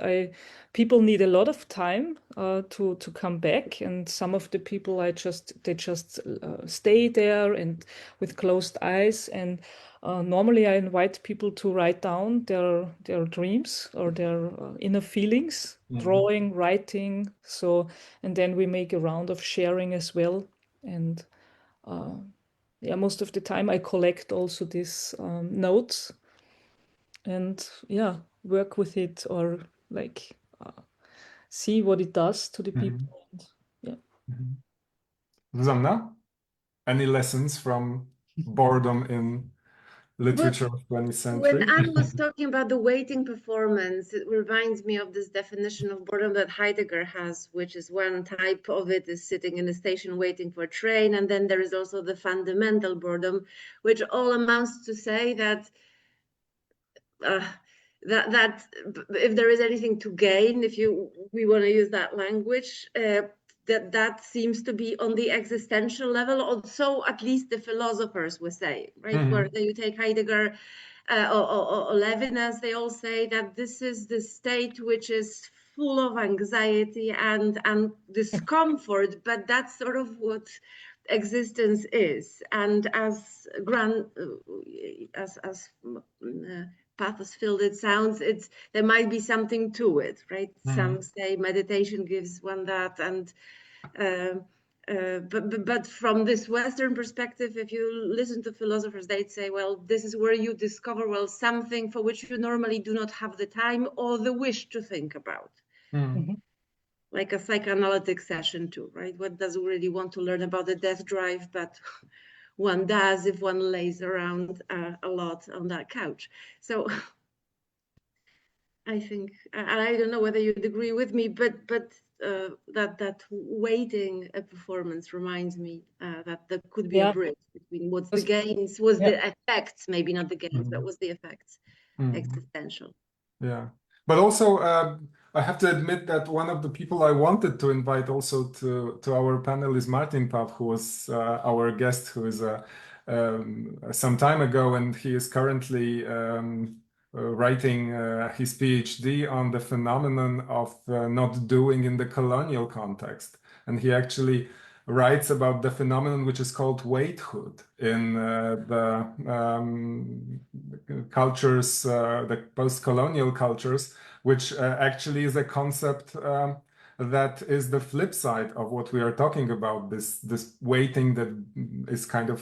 people need a lot of time to come back. And some of the people they just stay there and with closed eyes. And normally, I invite people to write down their dreams or their inner feelings, drawing, writing. So, and then we make a round of sharing as well. And yeah, most of the time I collect also these notes and yeah, work with it, or like see what it does to the people. And, yeah. Susanna, any lessons from boredom in Well, literature of 20th when century? Anne was talking about the waiting performance, it reminds me of this definition of boredom that Heidegger has, which is one type of it is sitting in a station waiting for a train. And then there is also the fundamental boredom, which all amounts to say that that if there is anything to gain, if we want to use that language, that seems to be on the existential level, or so at least the philosophers would say, right? Whether you take Heidegger or Levinas, they all say that this is the state which is full of anxiety and discomfort, but that's sort of what existence is. And as pathos-filled it sounds, there might be something to it, right? Some say meditation gives one that, and but from this Western perspective, if you listen to philosophers, they'd say, well, this is where you discover, well, something for which you normally do not have the time or the wish to think about. Like a psychoanalytic session too, right? One doesn't really want to learn about the death drive, but one does if one lays around a lot on that couch. So I think, and I don't know whether you'd agree with me, but that waiting a performance reminds me that there could be a Yeah. bridge between what's the gains, was the effects, maybe not the gains, but was the effects existential. Yeah, but also I have to admit that one of the people I wanted to invite also to our panel is Martin Pav, who was our guest, who is some time ago, and he is currently writing his PhD on the phenomenon of not doing in the colonial context, and he actually writes about the phenomenon which is called waithood in the cultures, the post-colonial cultures, which actually is a concept that is the flip side of what we are talking about, this waiting that is kind of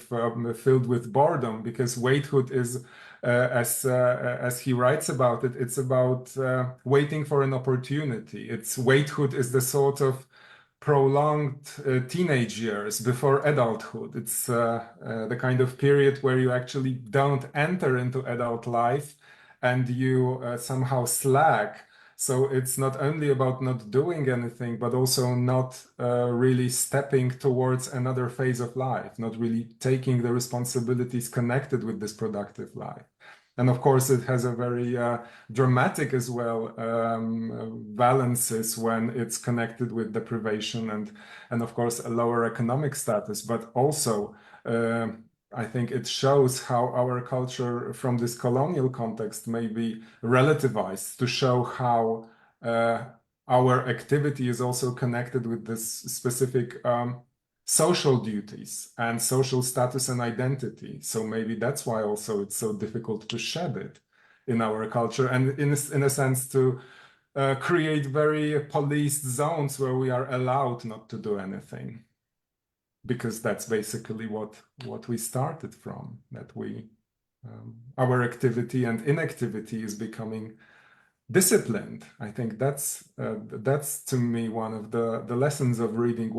filled with boredom, because waithood is as he writes about it, it's about waiting for an opportunity. Waithood is the sort of prolonged teenage years before adulthood. It's the kind of period where you actually don't enter into adult life and you somehow slack So it's not only about not doing anything, but also not really stepping towards another phase of life, not really taking the responsibilities connected with this productive life. And of course, it has a very dramatic as well balances when it's connected with deprivation and of course a lower economic status, but also I think it shows how our culture from this colonial context may be relativized to show how our activity is also connected with this specific social duties and social status and identity. So maybe that's why also it's so difficult to shed it in our culture and in a sense to create very policed zones where we are allowed not to do anything. Because that's basically what we started from, that we our activity and inactivity is becoming disciplined. I think that's to me one of the lessons of reading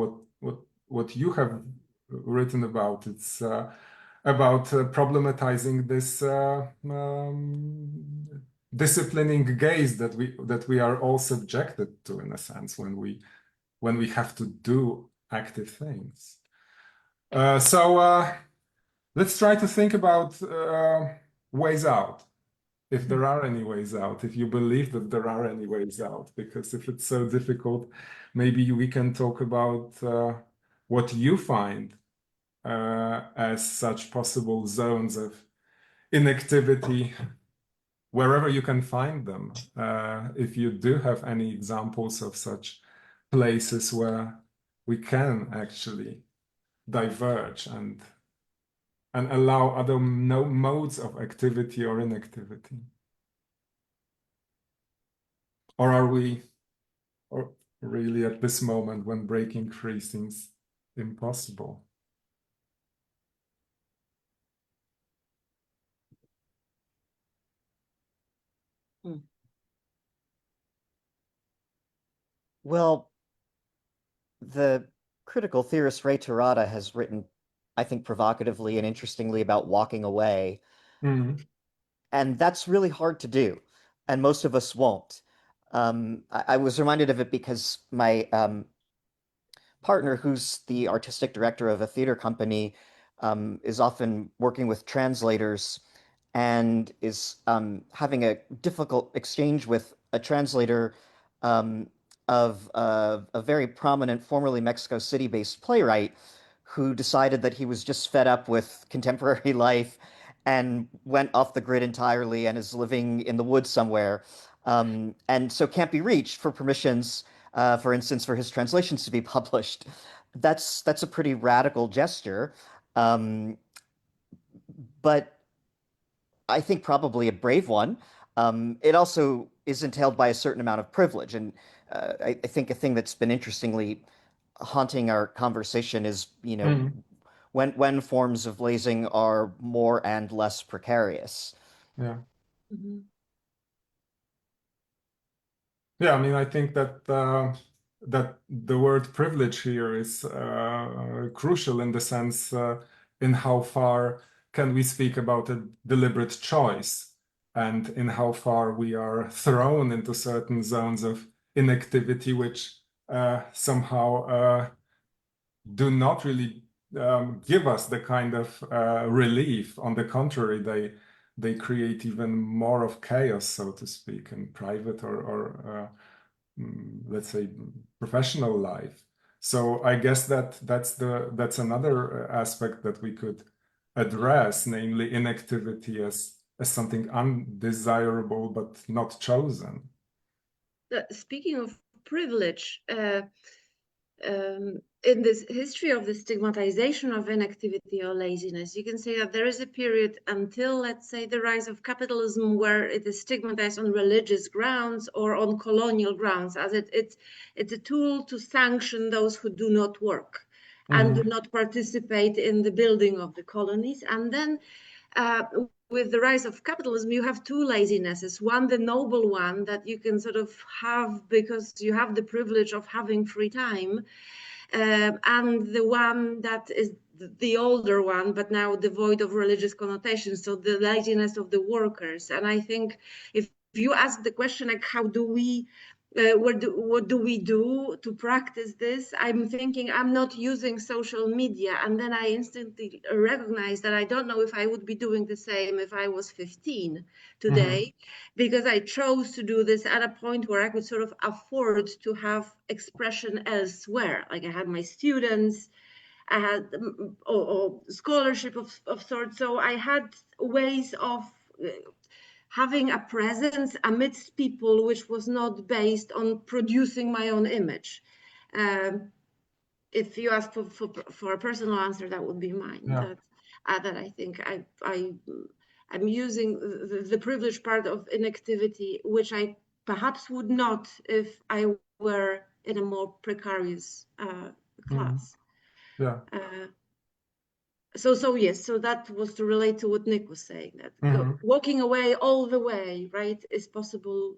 what you have written about. It's about problematizing this disciplining gaze that we are all subjected to in a sense when we have to do active things. So let's try to think about ways out, if there are any ways out, if you believe that there are any ways out, because if it's so difficult, maybe we can talk about what you find as such possible zones of inactivity, wherever you can find them. If you do have any examples of such places where we can actually diverge and allow other modes of activity or inactivity? Or are we really at this moment when breaking free seems impossible? Well, the critical theorist Ray Terada has written, I think, provocatively and interestingly about walking away. And that's really hard to do. And most of us won't. I was reminded of it because my partner, who's the artistic director of a theater company, is often working with translators and is having a difficult exchange with a translator of a very prominent, formerly Mexico City-based playwright who decided that he was just fed up with contemporary life and went off the grid entirely and is living in the woods somewhere. And so can't be reached for permissions, for instance, for his translations to be published. That's a pretty radical gesture. But I think probably a brave one. It also is entailed by a certain amount of privilege. And I think a thing that's been interestingly haunting our conversation is, when forms of lazing are more and less precarious. Yeah. Yeah, I mean, I think that that the word privilege here is crucial in the sense in how far can we speak about a deliberate choice and in how far we are thrown into certain zones of inactivity which somehow do not really give us the kind of relief. On the contrary, they create even more of chaos, so to speak, in private or let's say professional life. So I guess that's another aspect that we could address, namely inactivity as something undesirable but not chosen. Speaking of privilege, in this history of the stigmatization of inactivity or laziness, you can say that there is a period until, let's say, the rise of capitalism where it is stigmatized on religious grounds or on colonial grounds, as it's a tool to sanction those who do not work and do not participate in the building of the colonies. And then with the rise of capitalism, you have two lazinesses. One, the noble one that you can sort of have because you have the privilege of having free time. And the one that is the older one, but now devoid of religious connotations. So the laziness of the workers. And I think if you ask the question like, how do we, what do we do to practice this? I'm thinking I'm not using social media, and then I instantly recognize that I don't know if I would be doing the same if I was 15 today, because I chose to do this at a point where I could sort of afford to have expression elsewhere. Like I had my students, I had or scholarship of sorts, so I had ways of having a presence amidst people which was not based on producing my own image. If you ask for a personal answer, that would be mine. Yeah. That I think I'm using the privileged part of inactivity, which I perhaps would not if I were in a more precarious class. Yeah. So yes, so that was to relate to what Nick was saying, that walking away all the way, right, is possible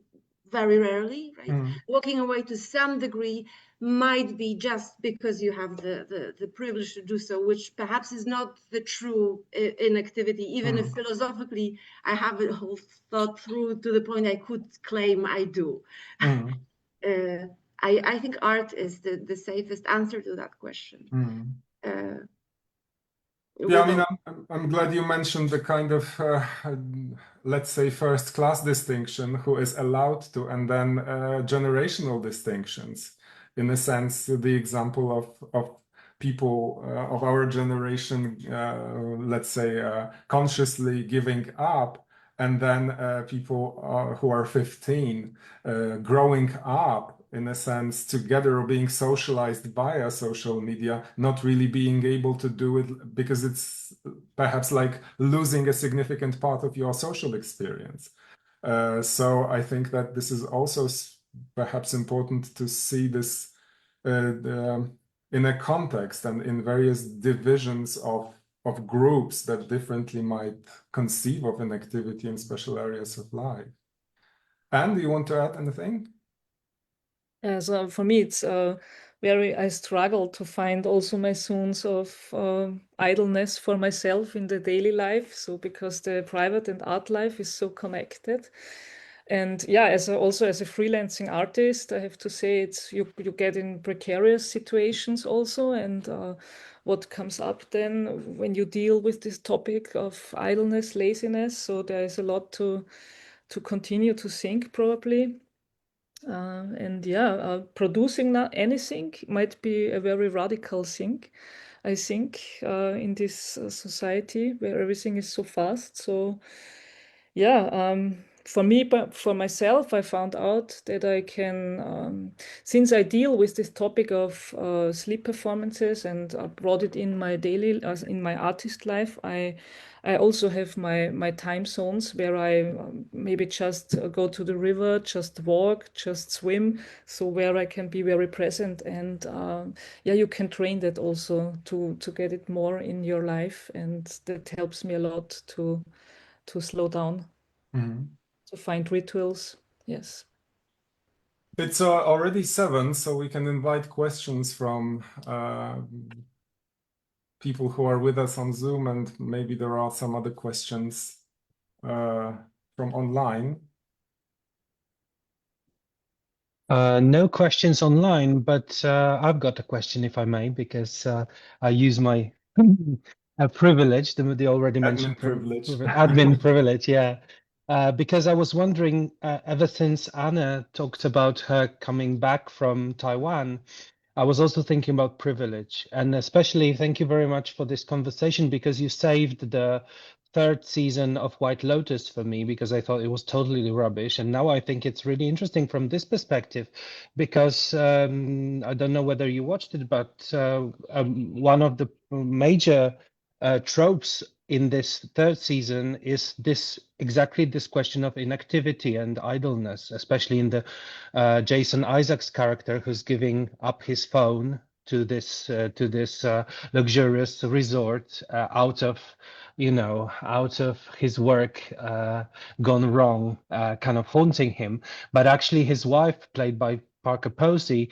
very rarely, right? Walking away to some degree might be just because you have the privilege to do so, which perhaps is not the true inactivity, even if philosophically I have it all thought through to the point I could claim I do. I think art is the safest answer to that question. Yeah, I mean, I'm glad you mentioned the kind of, let's say, first class distinction, who is allowed to, and then generational distinctions. In a sense, the example of people of our generation, let's say, consciously giving up, and then people who are 15 growing up, in a sense, together, or being socialized via social media, not really being able to do it because it's perhaps like losing a significant part of your social experience. So I think that this is also perhaps important to see this in a context and in various divisions of groups that differently might conceive of an activity in special areas of life. Anne, do you want to add anything? So for me, it's I struggle to find also my zones of idleness for myself in the daily life. So because the private and art life is so connected. And yeah, also as a freelancing artist, I have to say it's you get in precarious situations also. And what comes up then when you deal with this topic of idleness, laziness. So there is a lot to continue to think probably. And yeah, producing anything might be a very radical thing, I think, in this society where everything is so fast. So yeah, for me, but for myself, I found out that I can, since I deal with this topic of sleep performances and brought it in my daily, in my artist life, I also have my time zones where I maybe just go to the river, just walk, just swim. So where I can be very present, and yeah, you can train that also to get it more in your life, and that helps me a lot to slow down, to find rituals. Yes. It's already 7, so we can invite questions from people who are with us on Zoom, and maybe there are some other questions from online. No questions online, but I've got a question, if I may, because I use my privilege, the already mentioned privilege. admin privilege, yeah. Because I was wondering, ever since Anna talked about her coming back from Taiwan, I was also thinking about privilege, and especially thank you very much for this conversation, because you saved the 3rd season of White Lotus for me, because I thought it was totally rubbish. And now I think it's really interesting from this perspective, because I don't know whether you watched it, but one of the major tropes in this 3rd season is exactly this question of inactivity and idleness, especially in the Jason Isaacs character, who's giving up his phone to this luxurious resort out of his work gone wrong, kind of haunting him. But actually his wife, played by Parker Posey,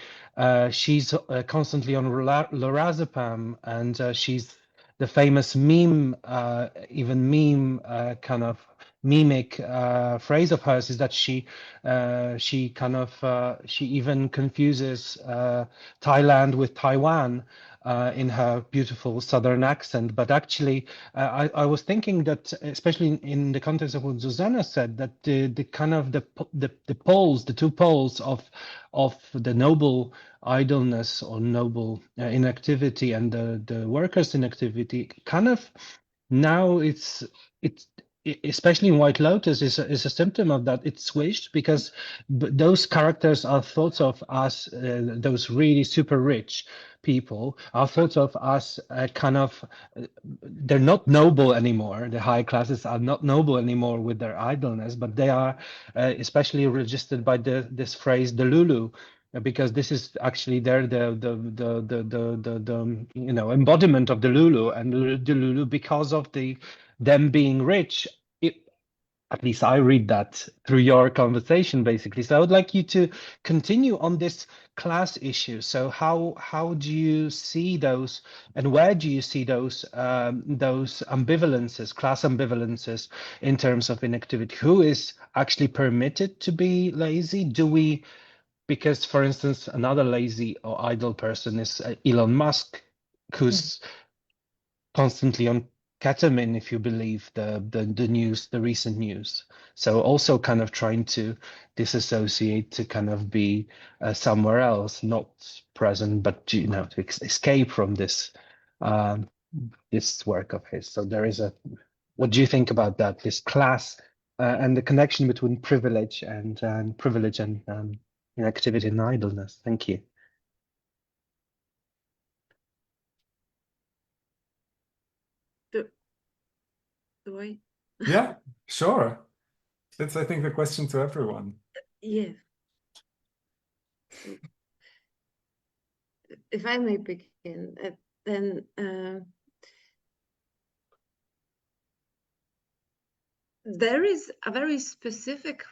she's constantly on lorazepam, and she's the famous meme kind of mimic phrase of hers is that she even confuses Thailand with Taiwan in her beautiful southern accent. But actually, I was thinking that, especially in the context of what Susanna said, that the kind of the poles, the two poles of the noble idleness or noble inactivity and the workers' inactivity, kind of now it's especially in White Lotus is a symptom of that. It's switched because those characters are thought of as those really super rich people are thought of as they're not noble anymore. The high classes are not noble anymore with their idleness, but they are especially registered by this phrase, the Lulu, because this is actually the embodiment of the Lulu, and the Lulu, because of them being rich. At least I read that through your conversation, basically. So I would like you to continue on this class issue. So how do you see those, and where do you see those ambivalences, class ambivalences, in terms of inactivity? Who is actually permitted to be lazy? Because, for instance, another lazy or idle person is Elon Musk, who's constantly on ketamine, if you believe the news, the recent news. So also kind of trying to disassociate, to kind of be somewhere else, not present, but to escape from this this work of his. So there is what do you think about that? This class and the connection between privilege and inactivity and idleness. Thank you. Do I? Yeah, sure. It's, I think, the question to everyone. Yeah. If I may begin, then there is a very specific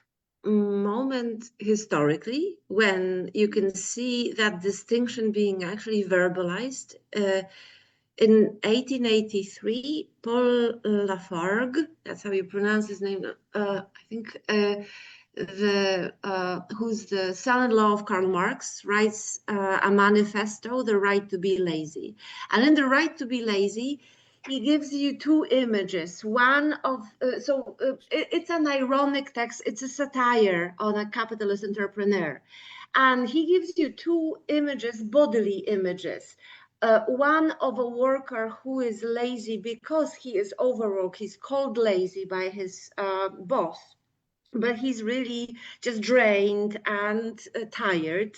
moment historically when you can see that distinction being actually verbalized. In 1883, Paul Lafargue, that's how you pronounce his name, I think, who's the son-in-law of Karl Marx, writes a manifesto, The Right to be Lazy. And in The Right to be Lazy, he gives you two images. One of, it's an ironic text, it's a satire on a capitalist entrepreneur. And he gives you two images, bodily images. One of a worker who is lazy because he is overworked, he's called lazy by his boss, but he's really just drained and tired.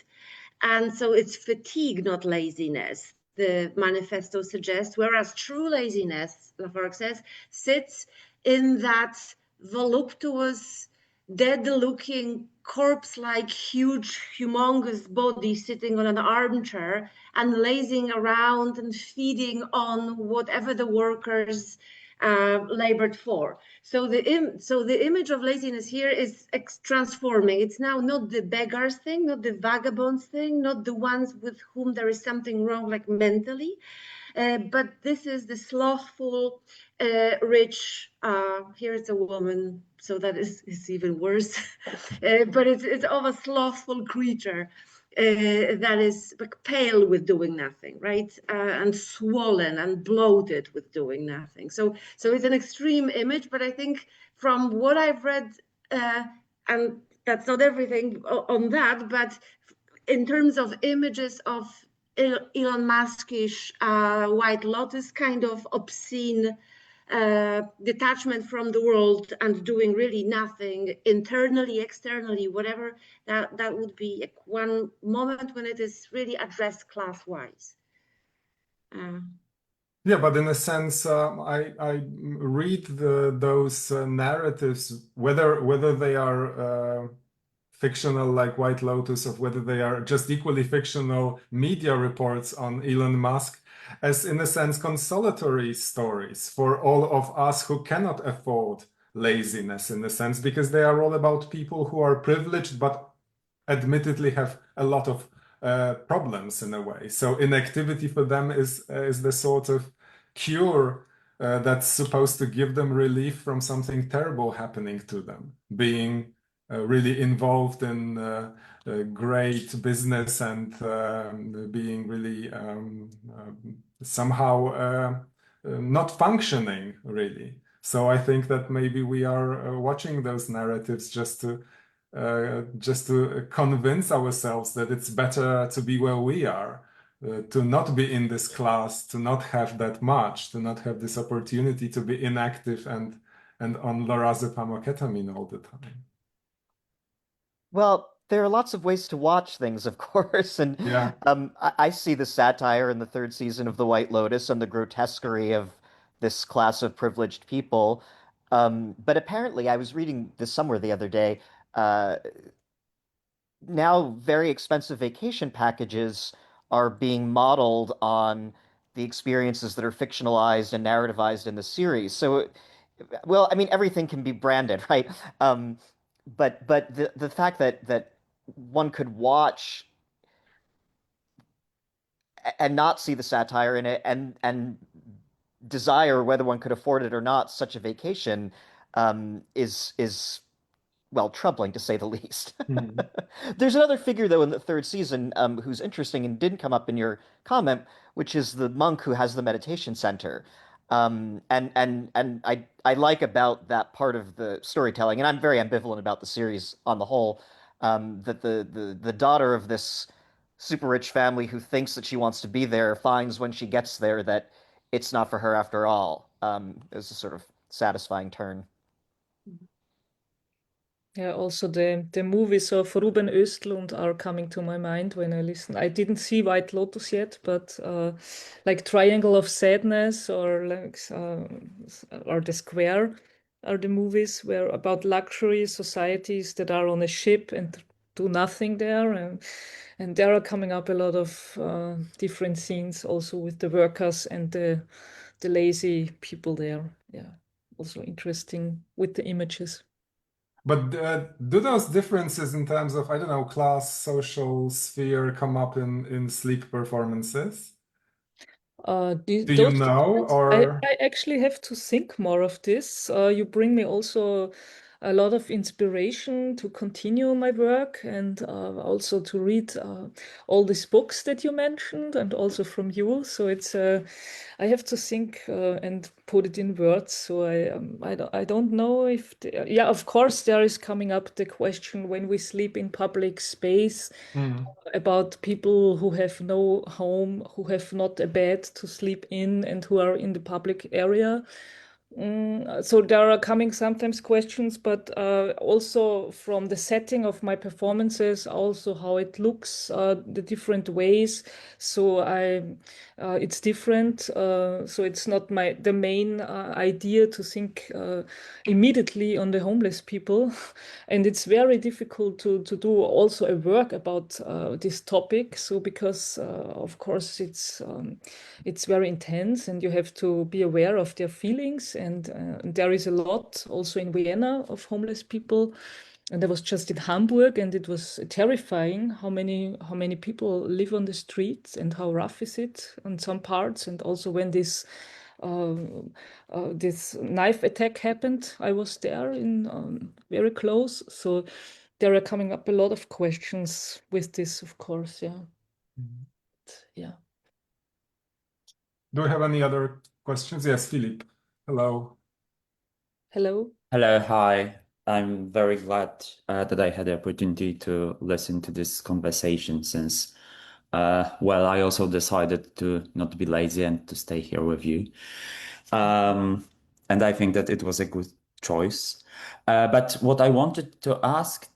And so it's fatigue, not laziness, the manifesto suggests, whereas true laziness, Lafargue says, sits in that voluptuous, dead-looking, corpse-like, huge, humongous body sitting on an armchair and lazing around and feeding on whatever the workers labored for. So the image of laziness here is transforming. It's now not the beggars thing, not the vagabonds thing, not the ones with whom there is something wrong, like mentally, but this is the slothful, rich. Here it's a woman, so that is even worse. But it's of a slothful creature. That is like pale with doing nothing, right? And swollen and bloated with doing nothing. So it's an extreme image, but I think from what I've read, and that's not everything on that, but in terms of images of Elon Muskish White Lotus kind of obscene detachment from the world and doing really nothing internally, externally, whatever, that would be one moment when it is really addressed class-wise. Yeah, but in a sense, I read those narratives, whether they are fictional like White Lotus, or whether they are just equally fictional media reports on Elon Musk, as in a sense consolatory stories for all of us who cannot afford laziness, in a sense, because they are all about people who are privileged but admittedly have a lot of problems in a way. So inactivity for them is the sort of cure that's supposed to give them relief from something terrible happening to them, being really involved in great business and being really somehow not functioning really. So I think that maybe we are watching those narratives just to convince ourselves that it's better to be where we are, to not be in this class, to not have that much, to not have this opportunity to be inactive and on lorazepam or ketamine all the time. Well, there are lots of ways to watch things, of course, and Yeah. I see the satire in the third season of The White Lotus and the grotesquerie of this class of privileged people. But apparently, I was reading this somewhere the other day. Uh, Now, very expensive vacation packages are being modeled on the experiences that are fictionalized and narrativized in the series. So, well, I mean, everything can be branded, right? Um, but the fact that one could watch and not see the satire in it and desire, whether one could afford it or not, such a vacation is well, troubling to say the least. Mhm. There's another figure, though, in the third season who's interesting and didn't come up in your comment, which is the monk who has the meditation center. And I like about that part of the storytelling, and I'm very ambivalent about the series on the whole, that the daughter of this super rich family who thinks that she wants to be there finds when she gets there that it's not for her after all. Is a sort of satisfying turn. Yeah, also the movies of Ruben Östlund are coming to my mind when I listen. I didn't see White Lotus yet, but like Triangle of Sadness or The Square are the movies where about luxury societies that are on a ship and do nothing there, and there are coming up a lot of different scenes also with the workers and the lazy people there. Yeah, also interesting with the images. But do those differences in terms of, I don't know, class, social sphere come up in sleep performances? Do you Those know, difference, or? I actually have to think more of this. You bring me also a lot of inspiration to continue my work and also to read all these books that you mentioned and also from you. So it's I have to think and put it in words. So I don't know if yeah, of course there is coming up the question when we sleep in public space Mm. about people who have no home, who have not a bed to sleep in, and who are in the public area. So there are coming sometimes questions, but also from the setting of my performances, also how it looks, the different ways. So it's different. So it's not the main idea to think immediately on the homeless people, and it's very difficult to do also a work about this topic. So because of course it's very intense, and you have to be aware of their feelings, and there is a lot also in Vienna of homeless people. And I was just in Hamburg, and it was terrifying how many people live on the streets and how rough is it on some parts. And also when uh, this knife attack happened, I was there in very close. So there are coming up a lot of questions with this, of course. Yeah, Mm. yeah. Do we have any other questions? Yes, Philip. Hello. Hello. Hello, hi. I'm very glad that I had the opportunity to listen to this conversation since, well, I also decided to not be lazy and to stay here with you. And I think that it was a good choice. But what I wanted to ask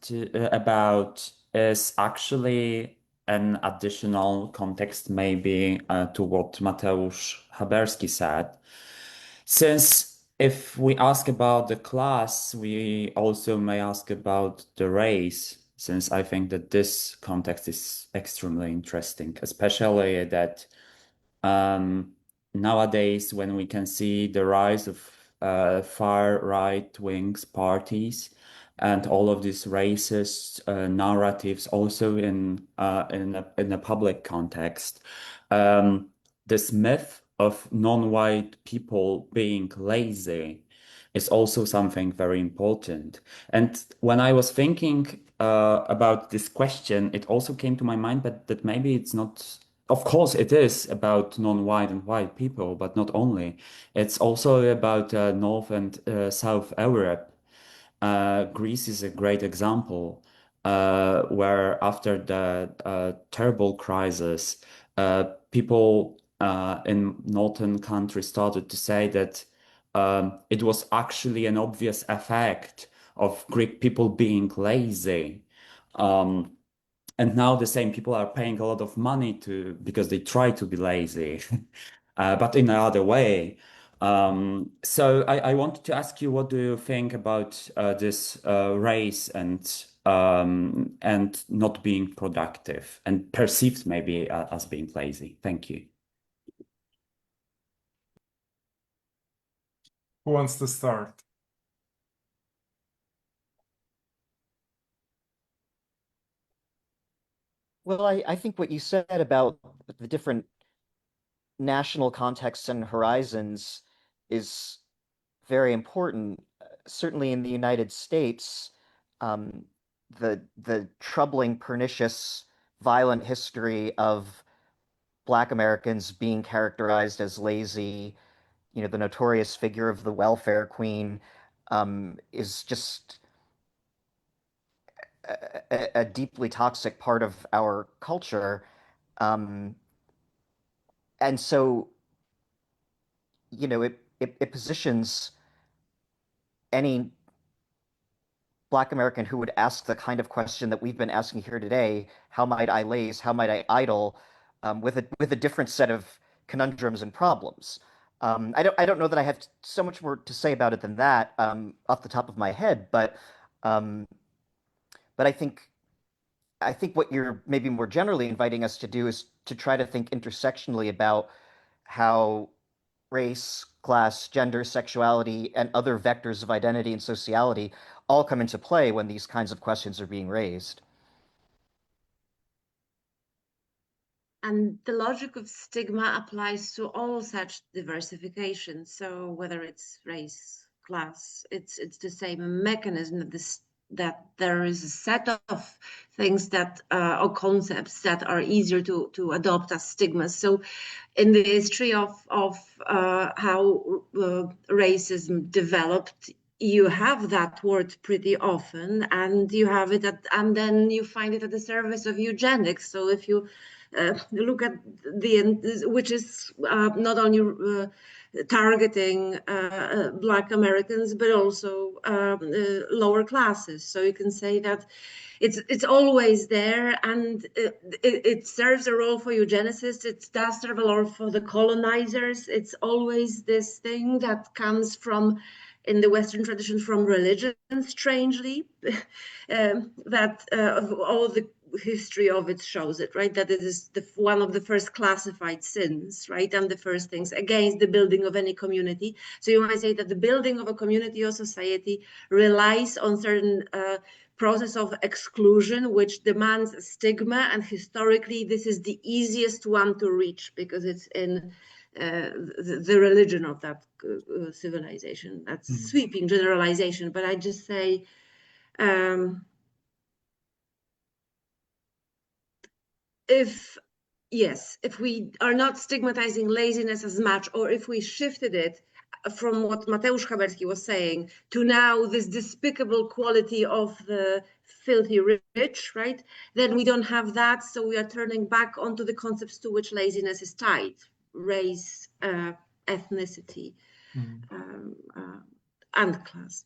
about is actually an additional context, maybe to what Mateusz Haberski said. Since if we ask about the class, we also may ask about the race, since I think that this context is extremely interesting, especially that nowadays when we can see the rise of far right wings parties and all of these racist narratives also in a public context, this myth of non-white people being lazy is also something very important. And when I was thinking about this question, it also came to my mind that maybe it's not, of course, it is about non-white and white people, but not only. It's also about North and South Europe. Greece is a great example where after the terrible crisis, people in northern countries started to say that it was actually an obvious effect of Greek people being lazy. Um, and now the same people are paying a lot of money because they try to be lazy, but in another way. So I wanted to ask you, what do you think about this race and not being productive and perceived maybe as being lazy? Thank you. Who wants to start? Well, I think what you said about the different national contexts and horizons is very important. Certainly in the United States, um, the troubling, pernicious, violent history of Black Americans being characterized as lazy, the notorious figure of the welfare queen, is just a deeply toxic part of our culture. Um, and so, it positions any Black American who would ask the kind of question that we've been asking here today, how might I laze, how might I idle, with a different set of conundrums and problems. I don't know that I have so much more to say about it than that, off the top of my head, um, but I think what you're maybe more generally inviting us to do is to try to think intersectionally about how race, class, gender, sexuality, and other vectors of identity and sociality all come into play when these kinds of questions are being raised. And the logic of stigma applies to all such diversification. So whether it's race, class, it's the same mechanism that that there is a set of things that or concepts that are easier to adopt as stigmas. So in the history of how racism developed, you have that word pretty often, and you have it and then you find it at the service of eugenics. So if you look at which is not only targeting Black Americans, but also lower classes. So you can say that it's always there, and it serves a role for eugenicists. It does serve a role for the colonizers. It's always this thing that comes from, in the Western tradition, from religion, strangely, that all the history of it shows it, right? That it is one of the first classified sins, right? And the first things against the building of any community. So you might say that the building of a community or society relies on certain process of exclusion, which demands a stigma. And historically, this is the easiest one to reach because it's in the religion of that civilization. That's sweeping generalization, but I just say, if we are not stigmatizing laziness as much, or if we shifted it from what Mateusz Haberski was saying to now this despicable quality of the filthy rich, right? Then we don't have that, so we are turning back onto the concepts to which laziness is tied: race, ethnicity, and class.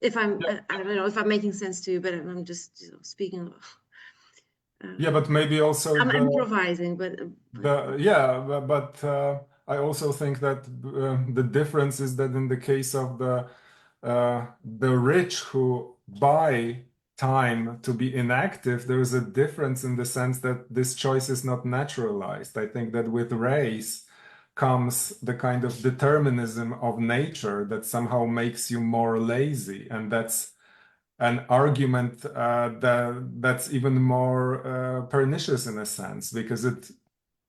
If I don't know if I'm making sense to you, but I'm just speaking. Yeah, but maybe also I'm improvising, but I also think that the difference is that in the case of the rich who buy time to be inactive, there is a difference in the sense that this choice is not naturalized. I think that with race comes the kind of determinism of nature that somehow makes you more lazy, and that's an argument that's even more pernicious in a sense, because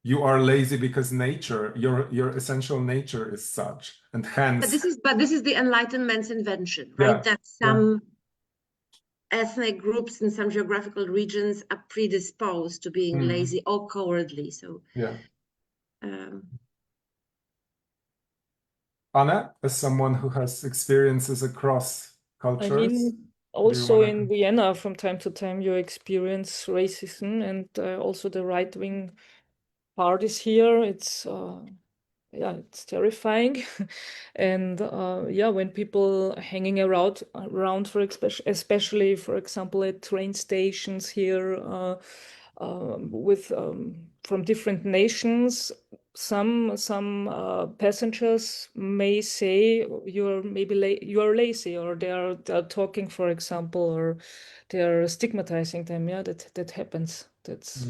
you are lazy because nature, your essential nature is such, and hence. But this is the Enlightenment's invention, right? That some ethnic groups in some geographical regions are predisposed to being lazy or cowardly. So Anna, as someone who has experiences across cultures, I mean, also in Vienna, from time to time, you experience racism, and also the right-wing parties here. It's it's terrifying. And when people hanging around for especially, for example, at train stations here, with from different nations, some passengers may say you're lazy, or they're talking, for example, or they're stigmatizing them. Yeah, that happens. That's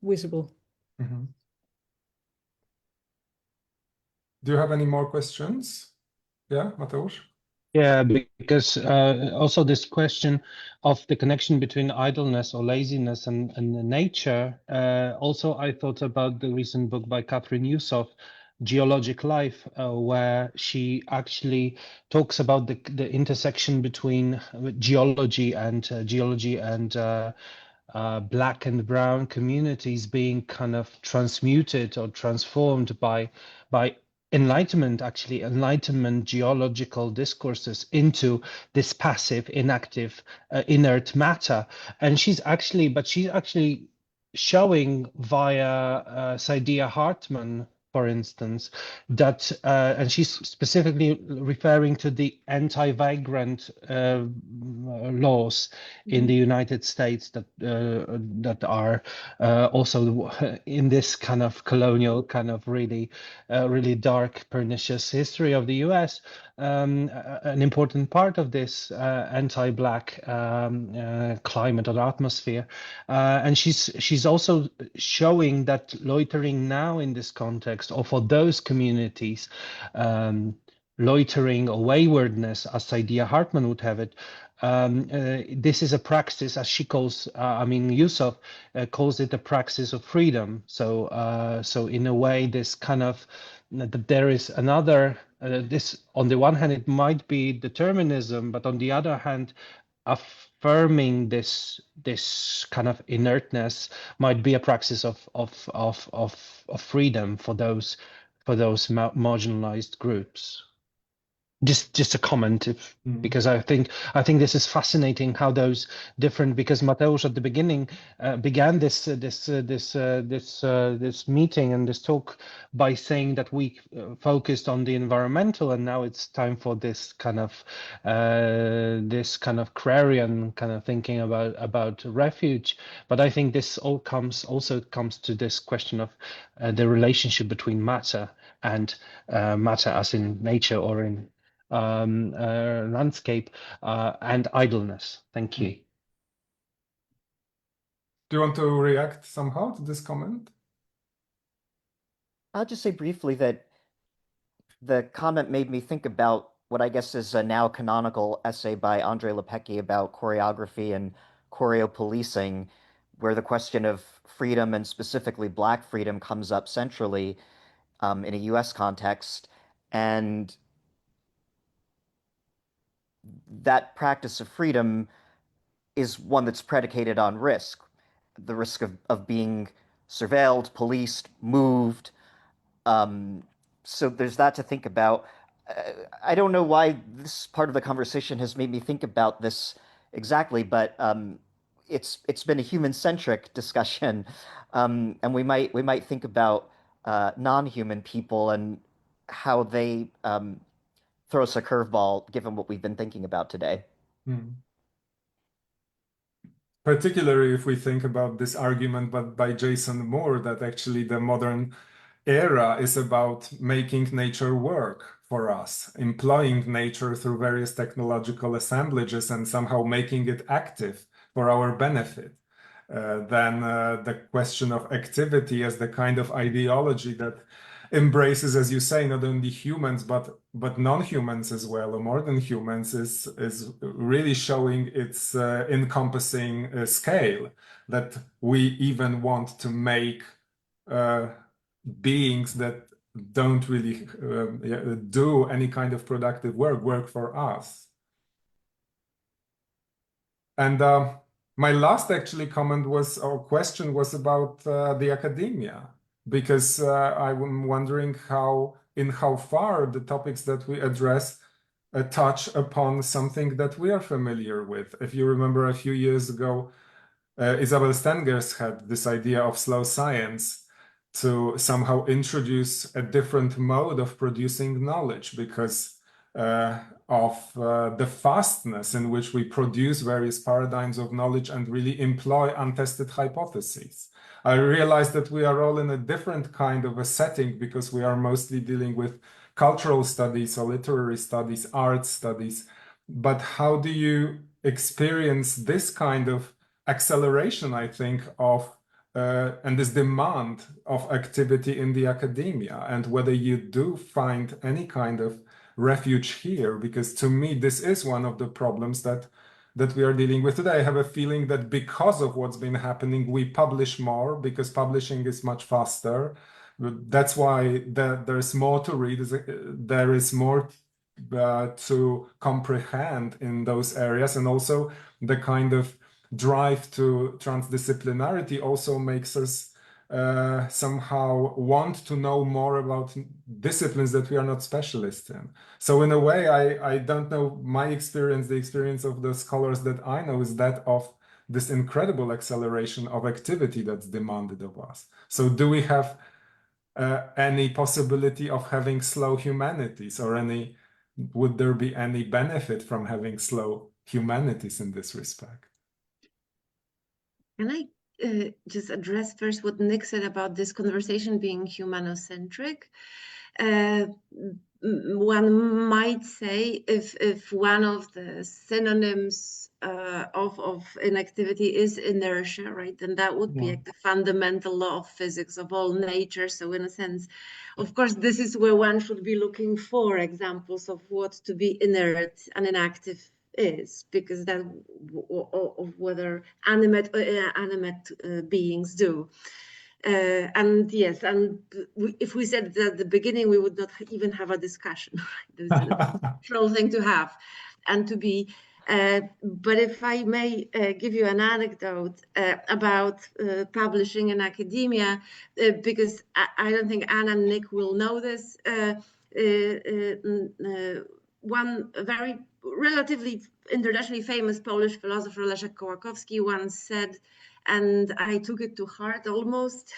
visible. Do you have any more questions? Yeah, Mateusz? Yeah, because also this question of the connection between idleness or laziness and nature. Also, I thought about the recent book by Catherine Yusof, Geologic Life, where she actually talks about the intersection between geology and black and brown communities being kind of transmuted or transformed by enlightenment geological discourses into this passive, inactive, inert matter. And she's actually showing via Saidiya Hartman, for instance, that, and she's specifically referring to the anti-vagrant laws in the United States that are also in this kind of colonial, kind of really dark, pernicious history of the US. An important part of this anti-black climate or atmosphere, and she's also showing that loitering now in this context, or for those communities, loitering or waywardness, as Saidiya Hartman would have it, this is a praxis, as she calls, Yusuf calls it a praxis of freedom. So in a way, this kind of, that there is another, this, on the one hand, it might be determinism, but on the other hand, affirming this kind of inertness might be a praxis of freedom for those marginalized groups. Just a comment, because I think this is fascinating how those different, because Mateusz at the beginning began this meeting and this talk by saying that we focused on the environmental, and now it's time for this kind of Crarian kind of thinking about refuge. But I think this all comes to this question of the relationship between matter and matter as in nature or in landscape, and idleness. Thank you. Do you want to react somehow to this comment? I'll just say briefly that the comment made me think about what I guess is a now canonical essay by Andre Lepecki about choreography and choreopolicing, where the question of freedom, and specifically Black freedom, comes up centrally in a US context. And that practice of freedom is one that's predicated on risk, the risk of being surveilled, policed, moved. So there's that to think about. I don't know why this part of the conversation has made me think about this exactly, but it's been a human-centric discussion, and we might think about non-human people and how they throw us a curveball given what we've been thinking about today. Particularly if we think about this argument by Jason Moore, that actually the modern era is about making nature work for us, employing nature through various technological assemblages and somehow making it active for our benefit. Then the question of activity as the kind of ideology that embraces, as you say, not only humans but non-humans as well, or more than humans, is really showing its encompassing scale, that we even want to make beings that don't really do any kind of productive work for us. And my last actually comment was, or question was about the academia, because I'm wondering in how far the topics that we address touch upon something that we are familiar with. If you remember a few years ago, Isabel Stengers had this idea of slow science to somehow introduce a different mode of producing knowledge because of the fastness in which we produce various paradigms of knowledge and really employ untested hypotheses. I realized that we are all in a different kind of a setting because we are mostly dealing with cultural studies or literary studies, art studies. But how do you experience this kind of acceleration, I think, of and this demand of activity in the academia, and whether you do find any kind of refuge here? Because to me, this is one of the problems that we are dealing with today. I have a feeling that because of what's been happening, we publish more because publishing is much faster. That's why there's more to read. There is more to comprehend in those areas, and also the kind of drive to transdisciplinarity also makes us somehow want to know more about disciplines that we are not specialists in. So in a way, I don't know, my experience, the experience of the scholars that I know, is that of this incredible acceleration of activity that's demanded of us. So do we have any possibility of having slow humanities, or would there be any benefit from having slow humanities in this respect? Can I just address first what Nick said about this conversation being humanocentric? One might say if one of the synonyms of inactivity is inertia, right, then that would be like the fundamental law of physics of all nature. So in a sense, of course, this is where one should be looking for examples of what to be inert and inactive is, because that of whether animate beings do. And yes, and if we said that at the beginning, we would not even have a discussion. This is a natural thing to have and to be. But if I may give you an anecdote about publishing in academia, because I don't think Anna and Nick will know this. One very relatively internationally famous Polish philosopher, Leszek Kołakowski, once said, and I took it to heart almost,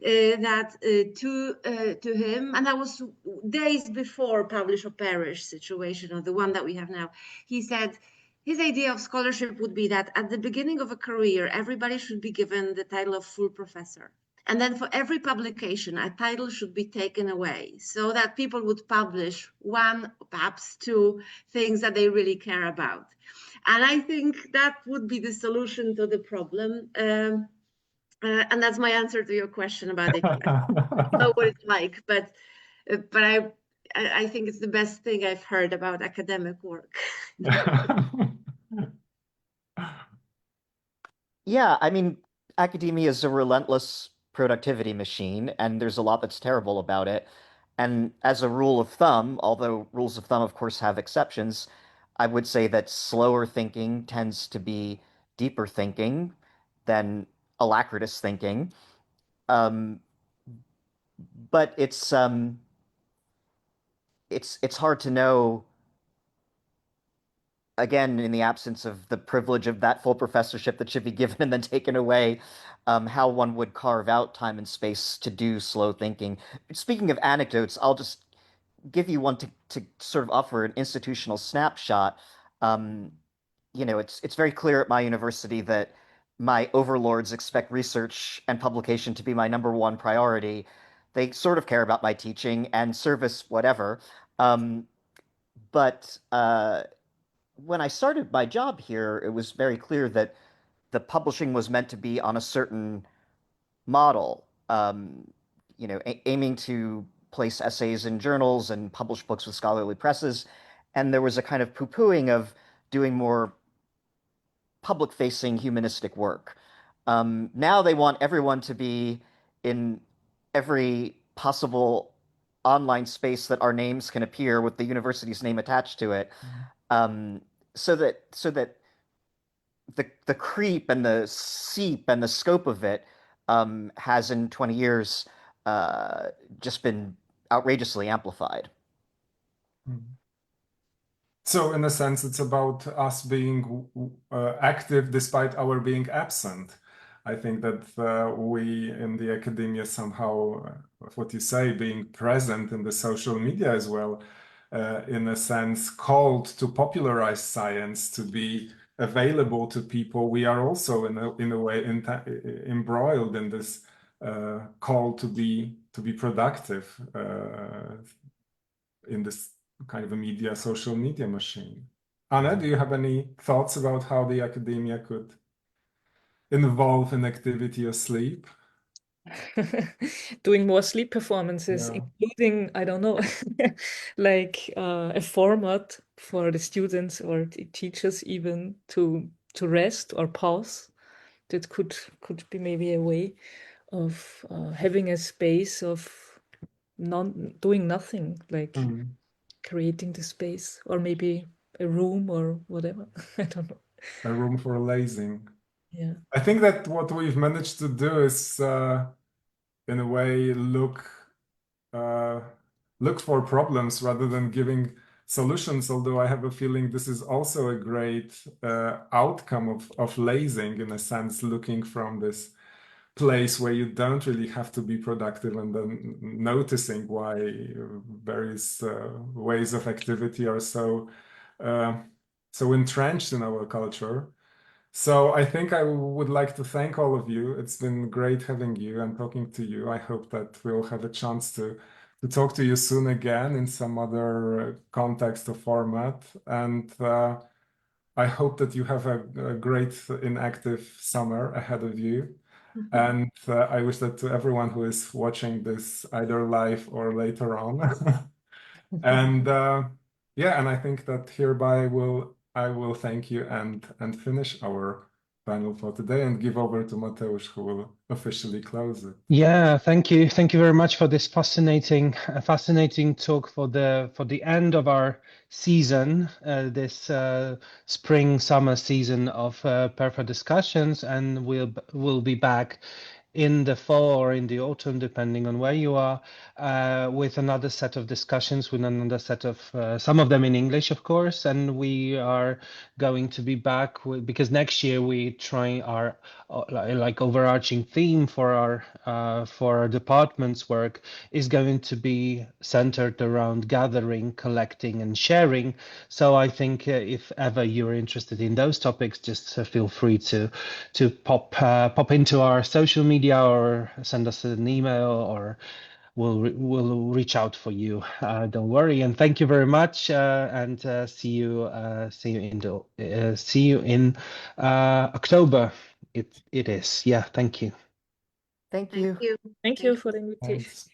that to him, and that was days before publish or perish situation, or the one that we have now. He said his idea of scholarship would be that at the beginning of a career, everybody should be given the title of full professor. And then for every publication, a title should be taken away so that people would publish one, perhaps two things that they really care about. And I think that would be the solution to the problem. And that's my answer to your question about it. I know what it's like, but I think it's the best thing I've heard about academic work. Yeah, I mean, academia is a relentless productivity machine, and there's a lot that's terrible about it. And as a rule of thumb, although rules of thumb, of course, have exceptions, I would say that slower thinking tends to be deeper thinking than alacritous thinking. Um, but it's hard to know, again, in the absence of the privilege of that full professorship that should be given and then taken away, how one would carve out time and space to do slow thinking. Speaking of anecdotes, I'll just give you one to sort of offer an institutional snapshot. Um, it's very clear at my university that my overlords expect research and publication to be my number one priority. They sort of care about my teaching and service, whatever. But when I started my job here, it was very clear that the publishing was meant to be on a certain model, aiming to place essays in journals and publish books with scholarly presses. And there was a kind of poo-pooing of doing more public-facing humanistic work. Now they want everyone to be in every possible online space that our names can appear with the university's name attached to it, so that the creep and the seep and the scope of it has in 20 years just been outrageously amplified. So in a sense, it's about us being active despite our being absent. I think that we in the academia somehow, what you say, being present in the social media as well, in a sense, called to popularize science, to be available to people. We are also in a way embroiled in this call to be productive in this kind of a media, social media machine. Anna, do you have any thoughts about how the academia could involve in activity or sleep? Doing more sleep performances, Yeah. including, I don't know, like a format for the students or the teachers even to rest or pause. That could be maybe a way of having a space of doing nothing, like creating the space, or maybe a room or whatever. I don't know. A room for lazing. Yeah. I think that what we've managed to do is, in a way, look for problems rather than giving solutions. Although I have a feeling this is also a great outcome of lazing, in a sense, looking from this place where you don't really have to be productive, and then noticing why various ways of activity are so entrenched in our culture. So I think I would like to thank all of you. It's been great having you and talking to you. I hope that we'll have a chance to talk to you soon again in some other context or format. And I hope that you have a great inactive summer ahead of you. And I wish that to everyone who is watching this either live or later on. And yeah, and I think that hereby I will thank you and finish our panel for today and give over to Mateusz, who will officially close it. Yeah, thank you very much for this fascinating talk for the end of our season, this spring summer season of Perfa discussions, and we'll be back in the fall or in the autumn, depending on where you are, with another set of discussions, with another set of some of them in English, of course, and we are going to be back because next year we try our like overarching theme for our department's work is going to be centered around gathering, collecting, and sharing. So I think if ever you're interested in those topics, just feel free to pop into our social media or send us an email, or we'll reach out for you. Don't worry, and thank you very much. And see you in October. It is. Yeah. Thank you. Thank you. Thank you. Thank you for the invitation. Thanks.